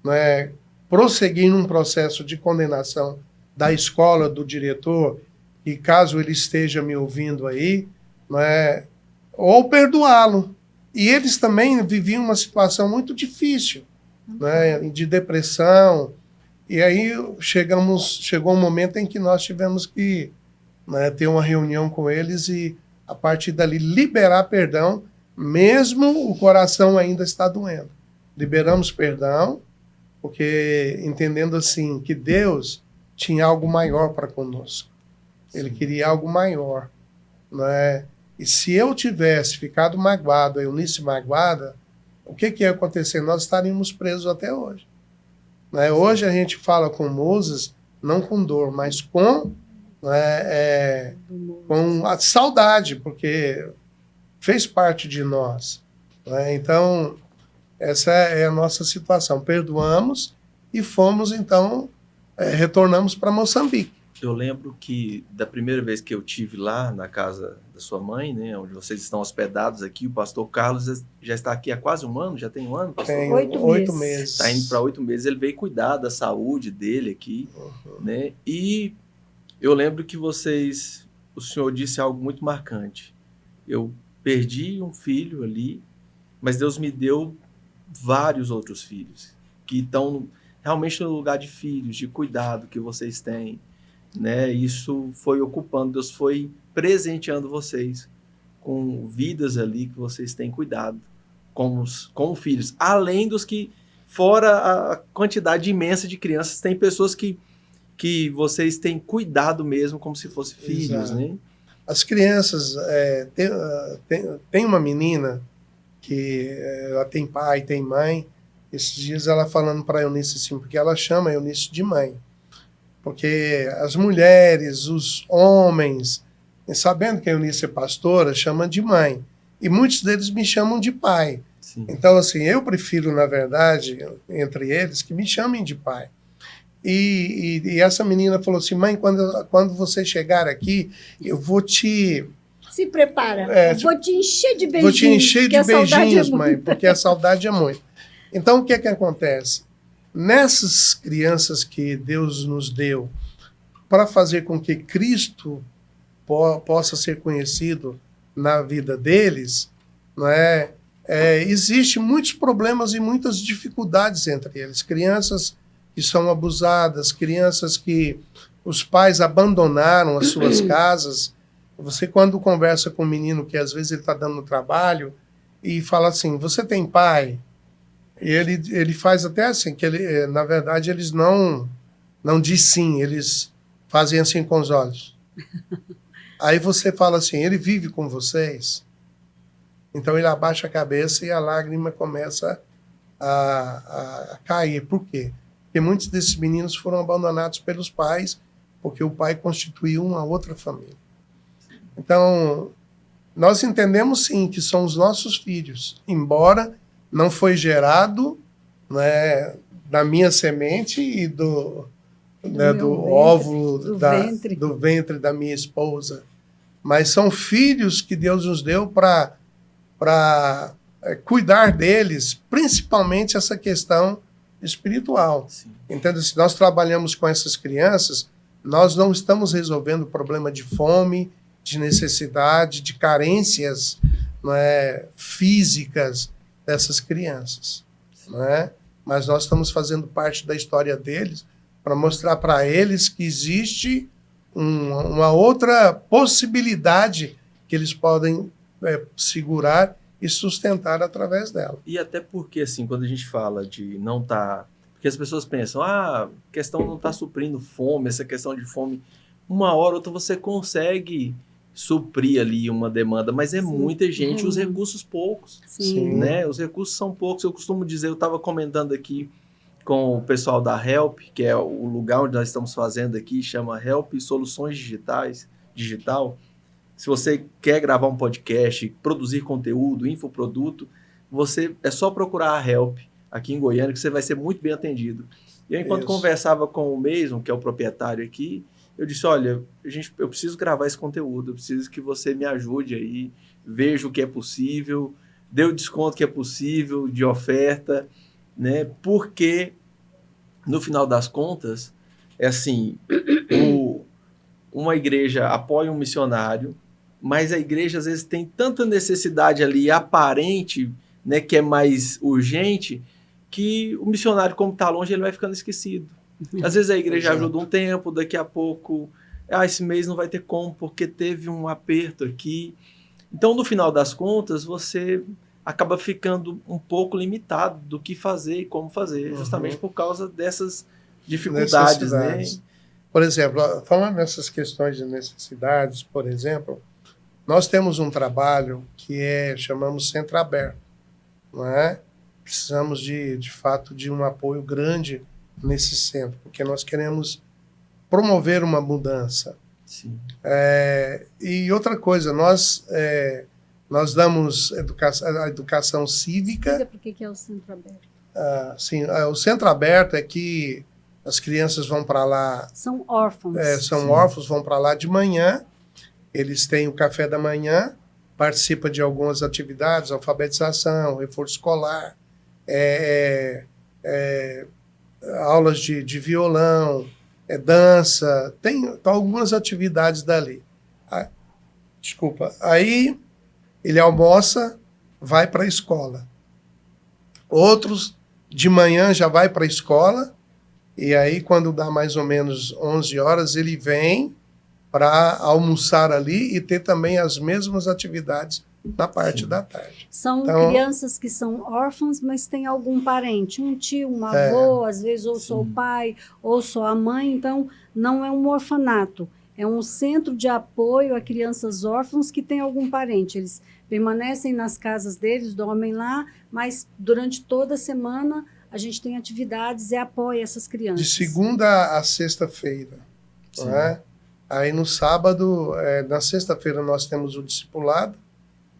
né, prosseguir num processo de condenação da escola, do diretor, e caso ele esteja me ouvindo aí, né, ou perdoá-lo. E eles também viviam uma situação muito difícil, né, de depressão. E aí chegou um momento em que nós tivemos que, né, ter uma reunião com eles e, a partir dali, liberar perdão, mesmo o coração ainda está doendo. Liberamos perdão, porque entendendo assim que Deus tinha algo maior para conosco. Ele queria algo maior, né? E se eu tivesse ficado magoado, a Eunice magoada, o que ia acontecer? Nós estaríamos presos até hoje. Né? Hoje a gente fala com Moses, não com dor, mas com a saudade, porque fez parte de nós. Né? Então, essa é a nossa situação. Perdoamos e fomos, então, retornamos para Moçambique.
Eu lembro que da primeira vez que eu tive lá na casa da sua mãe, né, onde vocês estão hospedados aqui, o pastor Carlos já está aqui há quase um ano, já tem um ano, pastor?
Tem 8 meses.
Está indo para 8 meses, ele veio cuidar da saúde dele aqui, né? E eu lembro que o senhor disse algo muito marcante. Eu perdi um filho ali, mas Deus me deu vários outros filhos, que estão realmente no lugar de filhos, de cuidado que vocês têm. Né? Isso foi ocupando, Deus foi presenteando vocês com vidas ali que vocês têm cuidado como filhos, além dos que, fora a quantidade imensa de crianças, tem pessoas que vocês têm cuidado mesmo como se fossem filhos, né?
As crianças, tem uma menina que ela tem pai, tem mãe. Esses dias ela falando para a Eunice assim, porque ela chama a Eunice de mãe. Porque as mulheres, os homens, sabendo que a Eunice é pastora, chamam de mãe. E muitos deles me chamam de pai. Sim. Então, assim, eu prefiro, na verdade, entre eles, que me chamem de pai. E essa menina falou assim, mãe, quando você chegar aqui, eu vou te...
Se prepara, vou te encher de beijinhos.
Vou te encher de beijinhos, mãe, porque a saudade é muito. Então, o que acontece? Nessas crianças que Deus nos deu para fazer com que Cristo possa ser conhecido na vida deles, não é? Existem muitos problemas e muitas dificuldades entre eles. Crianças que são abusadas, crianças que os pais abandonaram as suas casas. Você, quando conversa com um menino que às vezes ele está dando trabalho e fala assim, você tem pai? E ele faz até assim, que na verdade eles não diz sim, eles fazem assim com os olhos. Aí você fala assim, ele vive com vocês? Então ele abaixa a cabeça e a lágrima começa a cair. Por quê? Porque muitos desses meninos foram abandonados pelos pais, porque o pai constituiu uma outra família. Então, nós entendemos sim que são os nossos filhos, embora não foi gerado, né, da minha semente e do óvulo, do ventre da minha esposa. Mas são filhos que Deus nos deu para cuidar deles, principalmente essa questão espiritual. Então, se nós trabalhamos com essas crianças, nós não estamos resolvendo o problema de fome de necessidade, de carências, não é, físicas dessas crianças, não é? Mas nós estamos fazendo parte da história deles para mostrar para eles que existe uma outra possibilidade que eles podem segurar e sustentar através dela.
E até porque, assim, quando a gente fala de não estar... Porque as pessoas pensam, a questão não está suprindo fome, essa questão de fome, uma hora ou outra você consegue suprir ali uma demanda, mas é muita gente, os recursos poucos.
Sim.
Né? Os recursos são poucos. Eu costumo dizer, eu estava comentando aqui com o pessoal da Help, que é o lugar onde nós estamos fazendo aqui, chama Help Soluções Digital. Se você quer gravar um podcast, produzir conteúdo, infoproduto, é só procurar a Help aqui em Goiânia, que você vai ser muito bem atendido. E eu, enquanto conversava com o Mason, que é o proprietário aqui, eu disse, olha, eu preciso gravar esse conteúdo, eu preciso que você me ajude aí, veja o que é possível, dê o desconto que é possível de oferta, né? Porque, no final das contas, é assim, uma igreja apoia um missionário, mas a igreja às vezes tem tanta necessidade ali aparente, né, que é mais urgente, que o missionário, como está longe, ele vai ficando esquecido. Às vezes a igreja ajuda um tempo, daqui a pouco, esse mês não vai ter como, porque teve um aperto aqui. Então, no final das contas, você acaba ficando um pouco limitado do que fazer e como fazer, justamente por causa dessas dificuldades, né?
Por exemplo, falando nessas questões de necessidades, por exemplo, nós temos um trabalho que chamamos Centro Aberto, não é? Precisamos de fato de um apoio grande nesse centro, porque nós queremos promover uma mudança.
Sim.
E outra coisa, nós damos a educação cívica.
Explica por que é o Centro Aberto.
Sim, o Centro Aberto é que as crianças vão para lá.
São órfãos.
São órfãos, vão para lá de manhã, eles têm o café da manhã, participam de algumas atividades, alfabetização, reforço escolar, aulas de violão, dança, tem algumas atividades dali. Aí ele almoça, vai para a escola. Outros de manhã já vai para a escola, e aí quando dá mais ou menos 11 horas, ele vem para almoçar ali e ter também as mesmas atividades na parte da tarde.
São crianças que são órfãs, mas tem algum parente, um tio, um avô, às vezes ou só o pai, ou só a mãe, então não é um orfanato, é um centro de apoio a crianças órfãs que tem algum parente. Eles permanecem nas casas deles, dormem lá, mas durante toda a semana a gente tem atividades e apoia essas crianças.
De segunda a sexta-feira, não é? Aí no sábado, na sexta-feira nós temos o discipulado,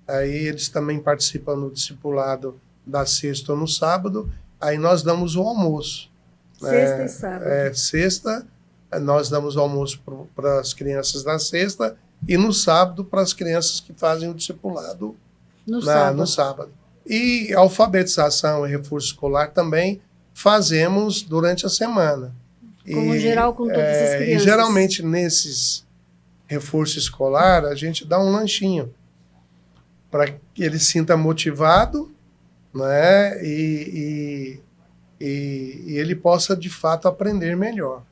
aí eles também participam no discipulado da sexta ou no sábado, aí nós damos o almoço.
Sexta e sábado.
Sexta, nós damos o almoço para as crianças da sexta e no sábado para as crianças que fazem o discipulado no sábado. E alfabetização e reforço escolar também fazemos durante a semana.
Como geral com todas as crianças.
E geralmente nesses reforço escolar a gente dá um lanchinho para que ele se sinta motivado, né? E ele possa de fato aprender melhor.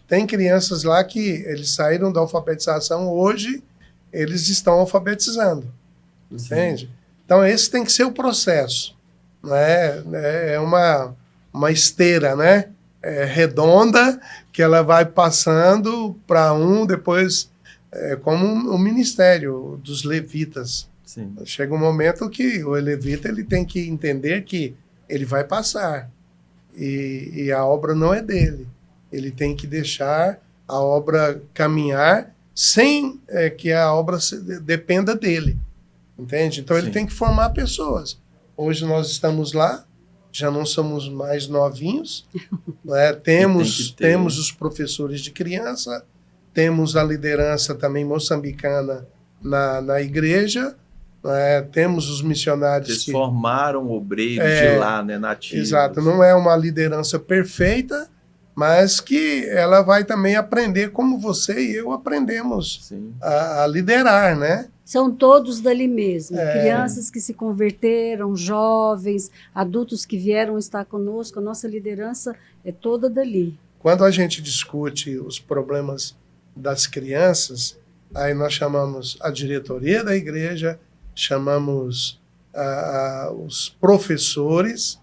Tem crianças lá que eles saíram da alfabetização, hoje eles estão alfabetizando, entende? Então esse tem que ser o processo, né? É uma esteira, né? Redonda, que ela vai passando para depois, como um ministério dos levitas.
Sim.
Chega um momento que o levita ele tem que entender que ele vai passar e a obra não é dele. Ele tem que deixar a obra caminhar sem que a obra dependa dele, entende? Então ele tem que formar pessoas. Hoje nós estamos lá, já não somos mais novinhos, né? Temos os professores de criança, temos a liderança também moçambicana na igreja, né? Temos os missionários.
Eles formaram obreiros de lá, né, nativos.
Exato, não é uma liderança perfeita, mas que ela vai também aprender como você e eu aprendemos
Sim.
a liderar, né?
São todos dali mesmo.
É.
Crianças que se converteram, jovens, adultos que vieram estar conosco. A nossa liderança é toda dali.
Quando a gente discute os problemas das crianças, aí nós chamamos a diretoria da igreja, chamamos os professores,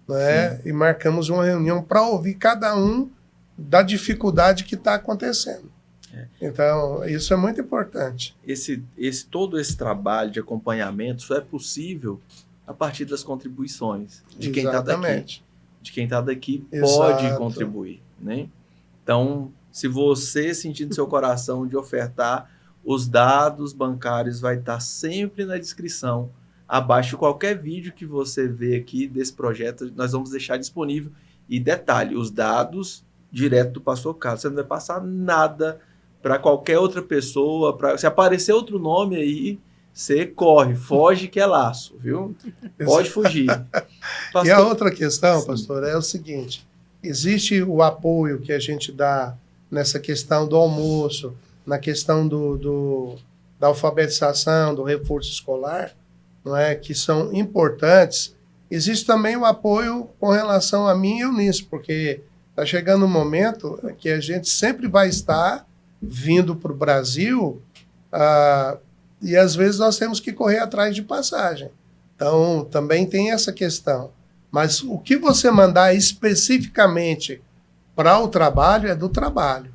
né? E marcamos uma reunião para ouvir cada um da dificuldade que está acontecendo. Então, isso é muito importante.
Todo esse trabalho de acompanhamento só é possível a partir das contribuições de quem está daqui.
Exatamente.
De quem está daqui
Exato.
pode contribuir, né? Então, se você sentir no seu coração de ofertar, os dados bancários vai estar sempre na descrição. Abaixo de qualquer vídeo que você vê aqui desse projeto, nós vamos deixar disponível. E detalhe, os dados direto do pastor Carlos. Você não vai passar nada para qualquer outra pessoa. Se aparecer outro nome aí, você corre, foge que é laço, viu? Pode fugir. Pastor...
E a outra questão,
Sim.
pastor, é o seguinte: existe o apoio que a gente dá nessa questão do almoço, na questão da alfabetização, do reforço escolar, não é? Que são importantes. Existe também o apoio com relação a mim e ao Eunice, porque está chegando um momento que a gente sempre vai estar vindo para o Brasil e às vezes nós temos que correr atrás de passagem. Então, também tem essa questão. Mas o que você mandar especificamente para o trabalho é do trabalho.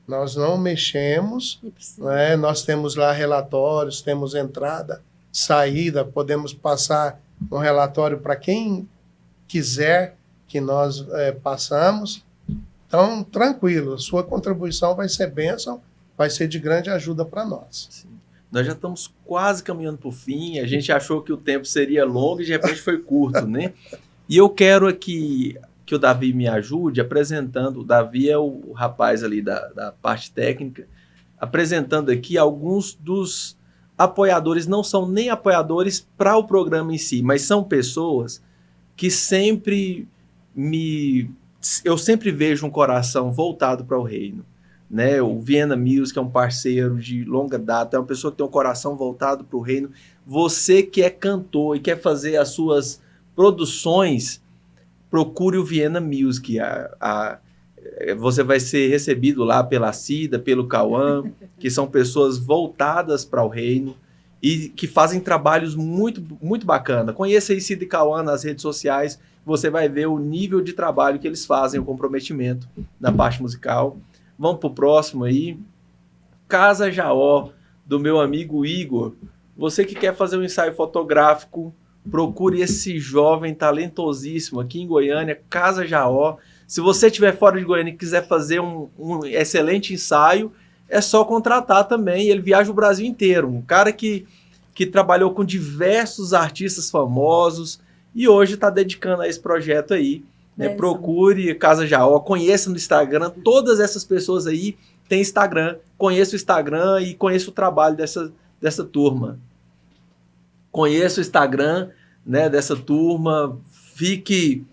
Nós não mexemos, né? Nós temos lá relatórios, temos entrada, saída, podemos passar um relatório para quem quiser que nós passamos. Então, tranquilo, a sua contribuição vai ser bênção, vai ser de grande ajuda para nós.
Sim. Nós já estamos quase caminhando para o fim, a gente achou que o tempo seria longo e de repente foi curto, né? E eu quero aqui que o Davi me ajude apresentando, o Davi é o rapaz ali da parte técnica, apresentando aqui alguns dos apoiadores, não são nem apoiadores para o programa em si, mas são pessoas que eu sempre vejo um coração voltado para o reino, né? O Viena Music é um parceiro de longa data, é uma pessoa que tem um coração voltado para o reino. Você que é cantor e quer fazer as suas produções, procure o Viena Music. Você vai ser recebido lá pela Cida, pelo Cauã, que são pessoas voltadas para o reino e que fazem trabalhos muito, muito bacana. Conheça aí Cida e Cauã nas redes sociais, você vai ver o nível de trabalho que eles fazem, o comprometimento na parte musical. Vamos para o próximo aí. Casa Jaó, do meu amigo Igor. Você que quer fazer um ensaio fotográfico, procure esse jovem talentosíssimo aqui em Goiânia, Casa Jaó. Se você estiver fora de Goiânia e quiser fazer um excelente ensaio, é só contratar também. Ele viaja o Brasil inteiro. Um cara que trabalhou com diversos artistas famosos e hoje está dedicando a esse projeto aí. Né? Procure Casa Jaó, conheça no Instagram. Todas essas pessoas aí têm Instagram. Conheça o Instagram e conheça o trabalho dessa turma. Conheça o Instagram, né, dessa turma. Fique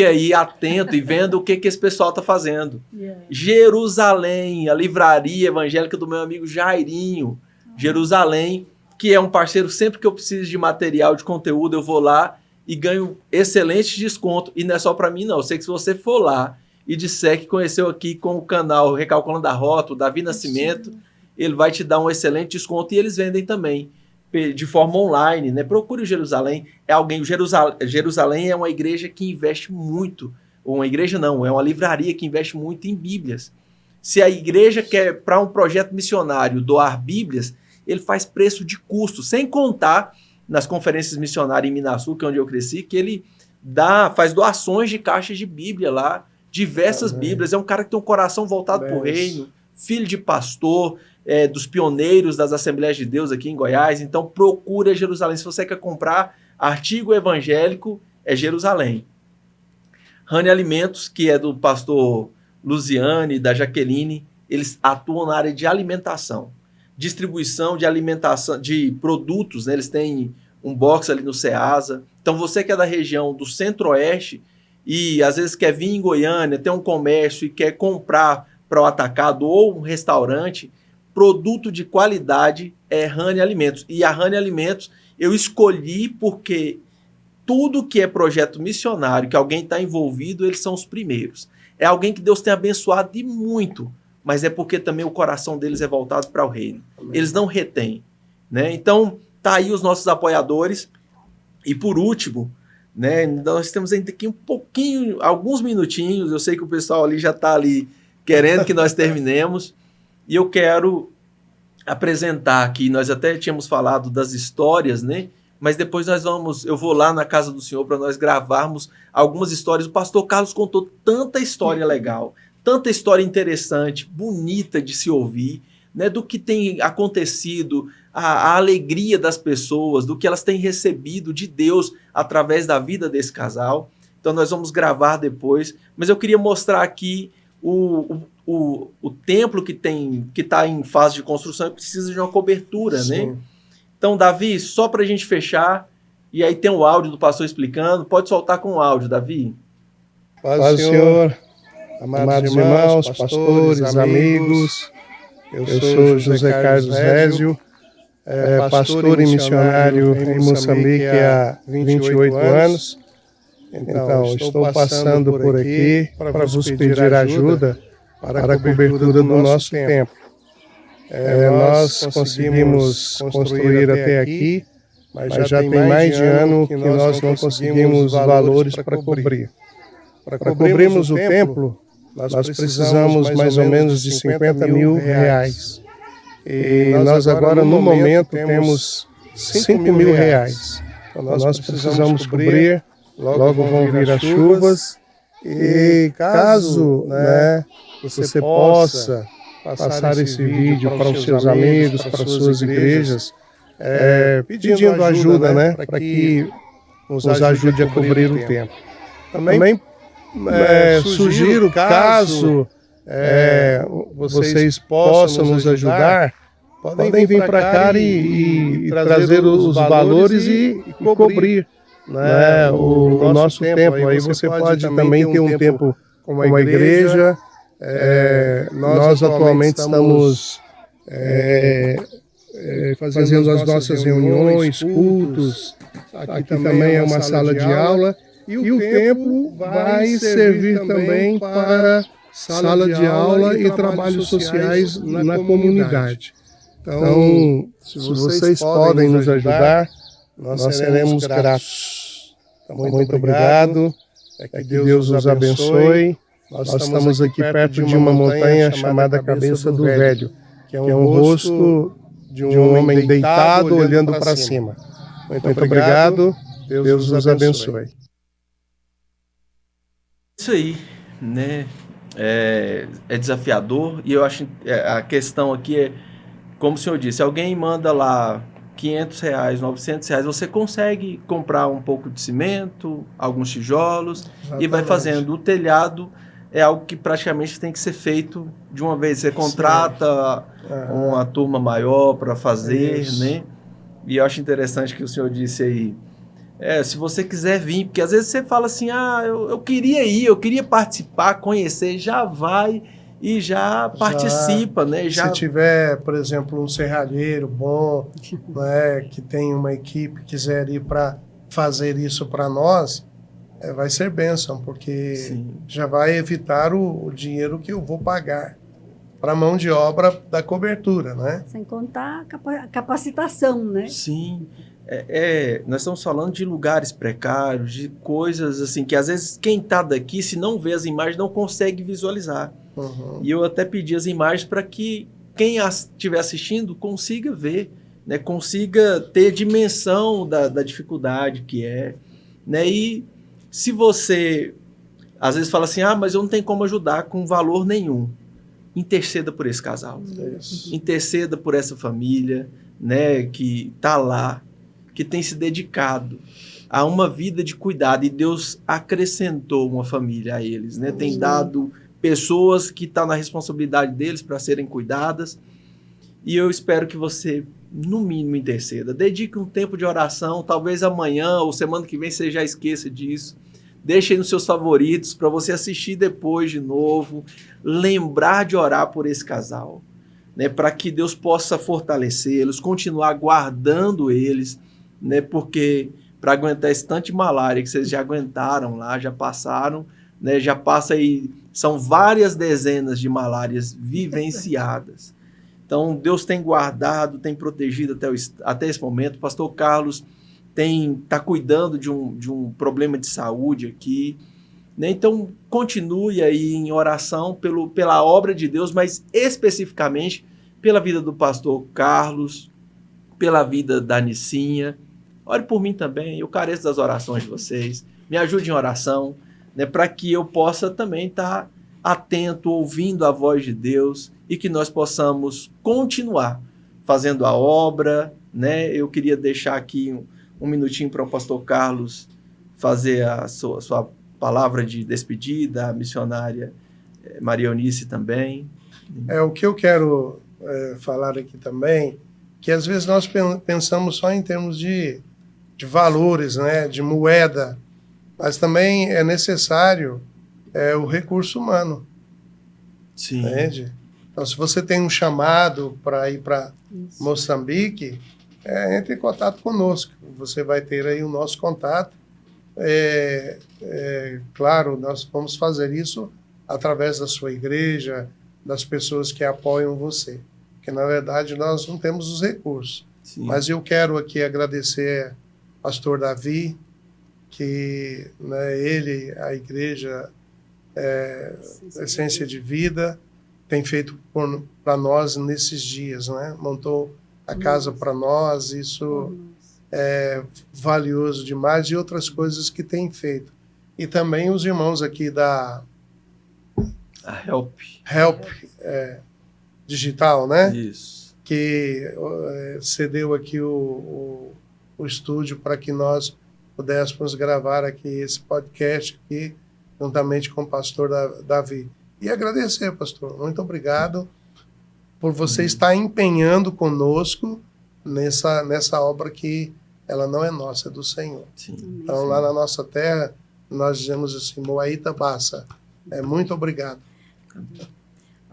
aí atento e vendo o que esse pessoal está fazendo. Yeah. Jerusalém, a livraria evangélica do meu amigo Jairinho. Jerusalém, que é um parceiro, sempre que eu preciso de material, de conteúdo, eu vou lá e ganho excelente desconto. E não é só para mim, não. Eu sei que se você for lá e disser que conheceu aqui com o canal Recalculando a Rota, o Davi Nascimento, ele vai te dar um excelente desconto. E eles vendem também de forma online, né? Procure o Jerusalém. Jerusalém é uma igreja que investe muito. Uma igreja não, é uma livraria que investe muito em Bíblias. Se a igreja quer, para um projeto missionário, doar Bíblias, ele faz preço de custo, sem contar nas conferências missionárias em Minasul, que é onde eu cresci, que ele faz doações de caixas de Bíblia lá, diversas Bíblias. É um cara que tem um coração voltado para o reino, filho de pastor, dos pioneiros das Assembleias de Deus aqui em Goiás. Então procure Jerusalém. Se você quer comprar artigo evangélico, é Jerusalém. Rani Alimentos, que é do pastor Luziane, da Jaqueline, eles atuam na área de alimentação. Distribuição de alimentação, de produtos, né? Eles têm um box ali no Ceasa. Então você que é da região do Centro-Oeste e às vezes quer vir em Goiânia, tem um comércio e quer comprar para o atacado ou um restaurante, produto de qualidade é Rani Alimentos. E a Rani Alimentos eu escolhi porque tudo que é projeto missionário, que alguém está envolvido, eles são os primeiros. É alguém que Deus tem abençoado de muito, mas é porque também o coração deles é voltado para o reino. Amém. Eles não retêm, né? Então, tá aí os nossos apoiadores. E por último, né, nós temos ainda aqui um pouquinho, alguns minutinhos, eu sei que o pessoal ali já está ali querendo que nós terminemos, e eu quero apresentar aqui, nós até tínhamos falado das histórias, né? Mas depois eu vou lá na casa do senhor para nós gravarmos algumas histórias. O pastor Carlos contou tanta história legal, tanta história interessante, bonita de se ouvir, né, do que tem acontecido, a alegria das pessoas, do que elas têm recebido de Deus através da vida desse casal. Então nós vamos gravar depois, mas eu queria mostrar aqui o templo que está em fase de construção e precisa de uma cobertura, né? Então, Davi, só para a gente fechar, e aí tem o áudio do pastor explicando, pode soltar com o áudio, Davi.
Paz, Senhor, amados irmãos, pastores, amigos, eu sou José Carlos Rézio, pastor e missionário em Moçambique há 28 anos. Então, estou passando por aqui para vos pedir ajuda para a cobertura do nosso templo. Nós conseguimos construir até aqui, mas já tem mais de ano que nós não conseguimos valores para cobrir. Para cobrirmos o templo, nós precisamos mais ou menos de 50 mil reais. E nós agora, no momento, temos 5 mil reais. Então, nós precisamos cobrir, logo vão vir as chuvas. E caso você possa passar esse vídeo para os seus amigos, para as suas igrejas, pedindo ajuda, né, para que nos ajude a cobrir o templo. Também sugiro, caso vocês possam nos ajudar, podem vir para cá e trazer os valores e cobrir, né, o nosso templo. Aí você pode também ter um tempo com a igreja. Nós atualmente estamos fazendo as nossas reuniões, cultos. Aqui também é uma sala de aula. E o templo vai servir também para sala de aula e trabalhos sociais na comunidade. Então, se vocês podem nos ajudar, nós seremos gratos. Muito obrigado. Que Deus os abençoe. Nós estamos aqui perto de uma montanha chamada Cabeça do Velho, que é um rosto de um homem deitado olhando para cima. Muito obrigado. Deus os abençoe.
Isso aí, né? É desafiador e eu acho a questão aqui é, como o senhor disse, alguém manda lá R$500, R$900, você consegue comprar um pouco de cimento, alguns tijolos. Exatamente. E vai fazendo. O telhado é algo que praticamente tem que ser feito de uma vez. Você contrata uma turma maior para fazer, né? E eu acho interessante que o senhor disse aí, se você quiser vir, porque às vezes você fala assim, eu queria ir, eu queria participar, conhecer, já vai e já participa, né?
Se tiver, por exemplo, um serralheiro bom, né, que tem uma equipe, quiser ir para fazer isso para nós, vai ser bênção, porque já vai evitar o dinheiro que eu vou pagar para a mão de obra da cobertura, né?
Sem contar a capacitação, né?
Sim. Nós estamos falando de lugares precários, de coisas assim, que às vezes quem está daqui, se não vê as imagens, não consegue visualizar. Uhum. E eu até pedi as imagens para que quem estiver assistindo consiga ver, né? Consiga ter dimensão da dificuldade que é, né? E se você, às vezes, fala assim, mas eu não tenho como ajudar com valor nenhum, interceda por esse casal. Isso. Interceda por essa família, né, que está lá, que tem se dedicado a uma vida de cuidado, e Deus acrescentou uma família a eles, né? Tem dado pessoas que estão na responsabilidade deles para serem cuidadas, e eu espero que você, no mínimo, interceda. Dedique um tempo de oração, talvez amanhã ou semana que vem você já esqueça disso. Deixa aí nos seus favoritos para você assistir depois de novo, lembrar de orar por esse casal, né, para que Deus possa fortalecê-los, continuar guardando eles, né, porque para aguentar esse tanto de malária que vocês já aguentaram lá, já passaram, né, já passa aí, são várias dezenas de malárias vivenciadas. Então, Deus tem guardado, tem protegido até esse momento. O pastor Carlos está cuidando de um problema de saúde aqui, né? Então, continue aí em oração pela obra de Deus, mas especificamente pela vida do pastor Carlos, pela vida da Nicinha. Ore por mim também, eu careço das orações de vocês. Me ajude em oração, né, para que eu possa também estar atento, ouvindo a voz de Deus e que nós possamos continuar fazendo a obra, né? Eu queria deixar aqui um minutinho para o pastor Carlos fazer a sua palavra de despedida, a missionária Maria Eunice também.
O que eu quero falar aqui também, que às vezes nós pensamos só em termos de valores, né, de moeda, mas também é necessário o recurso humano.
Sim.
Entende? Então, se você tem um chamado para ir para Moçambique, entre em contato conosco. Você vai ter aí o nosso contato. Claro, nós vamos fazer isso através da sua igreja, das pessoas que apoiam você. Porque, na verdade, nós não temos os recursos.
Sim.
Mas eu quero aqui agradecer ao pastor Davi, que, né, ele, a igreja Essência de Vida, tem feito para nós nesses dias, né? Montou a casa para nós, isso é valioso demais, e outras coisas que tem feito. E também os irmãos aqui da Help Digital, né?
Isso.
Que cedeu aqui o estúdio para que nós pudéssemos gravar aqui esse podcast aqui, juntamente com o pastor Davi. E agradecer, pastor. Muito obrigado por você estar empenhando conosco nessa obra que ela não é nossa, é do Senhor.
Sim.
Então, lá na nossa terra, nós dizemos assim, Moaíta Bassa. Muito obrigado.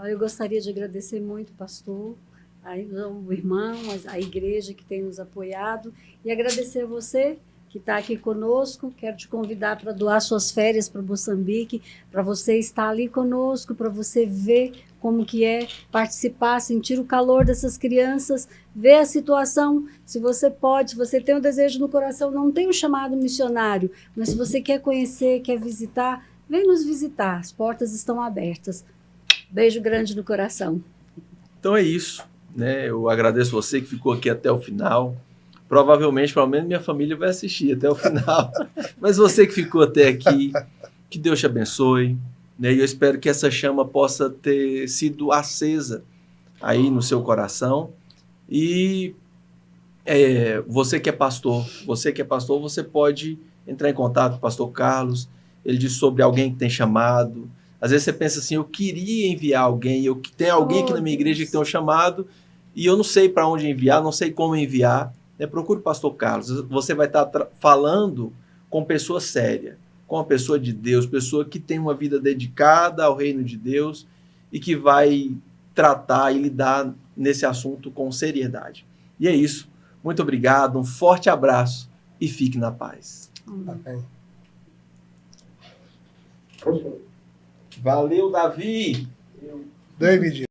Eu gostaria de agradecer muito, pastor, o irmão, a igreja que tem nos apoiado, e agradecer a você que está aqui conosco. Quero te convidar para doar suas férias para Moçambique, para você estar ali conosco, para você ver como que é participar, sentir o calor dessas crianças, ver a situação. Se você pode, se você tem um desejo no coração, não tem um chamado missionário, mas se você quer conhecer, quer visitar, vem nos visitar, as portas estão abertas. Beijo grande no coração.
Então é isso, né? Eu agradeço você que ficou aqui até o final. Provavelmente, pelo menos minha família vai assistir até o final. Mas você que ficou até aqui, que Deus te abençoe, né? E eu espero que essa chama possa ter sido acesa aí no seu coração. E você que é pastor, você pode entrar em contato com o pastor Carlos. Ele diz sobre alguém que tem chamado. Às vezes você pensa assim, eu queria enviar alguém, tem alguém aqui na minha igreja que tem um chamado e eu não sei para onde enviar, não sei como enviar. Procure o pastor Carlos. Você vai estar falando com pessoa séria, com uma pessoa de Deus, pessoa que tem uma vida dedicada ao reino de Deus e que vai tratar e lidar nesse assunto com seriedade. E é isso. Muito obrigado, um forte abraço e fique na paz.
Amém.
Valeu, Davi!
David.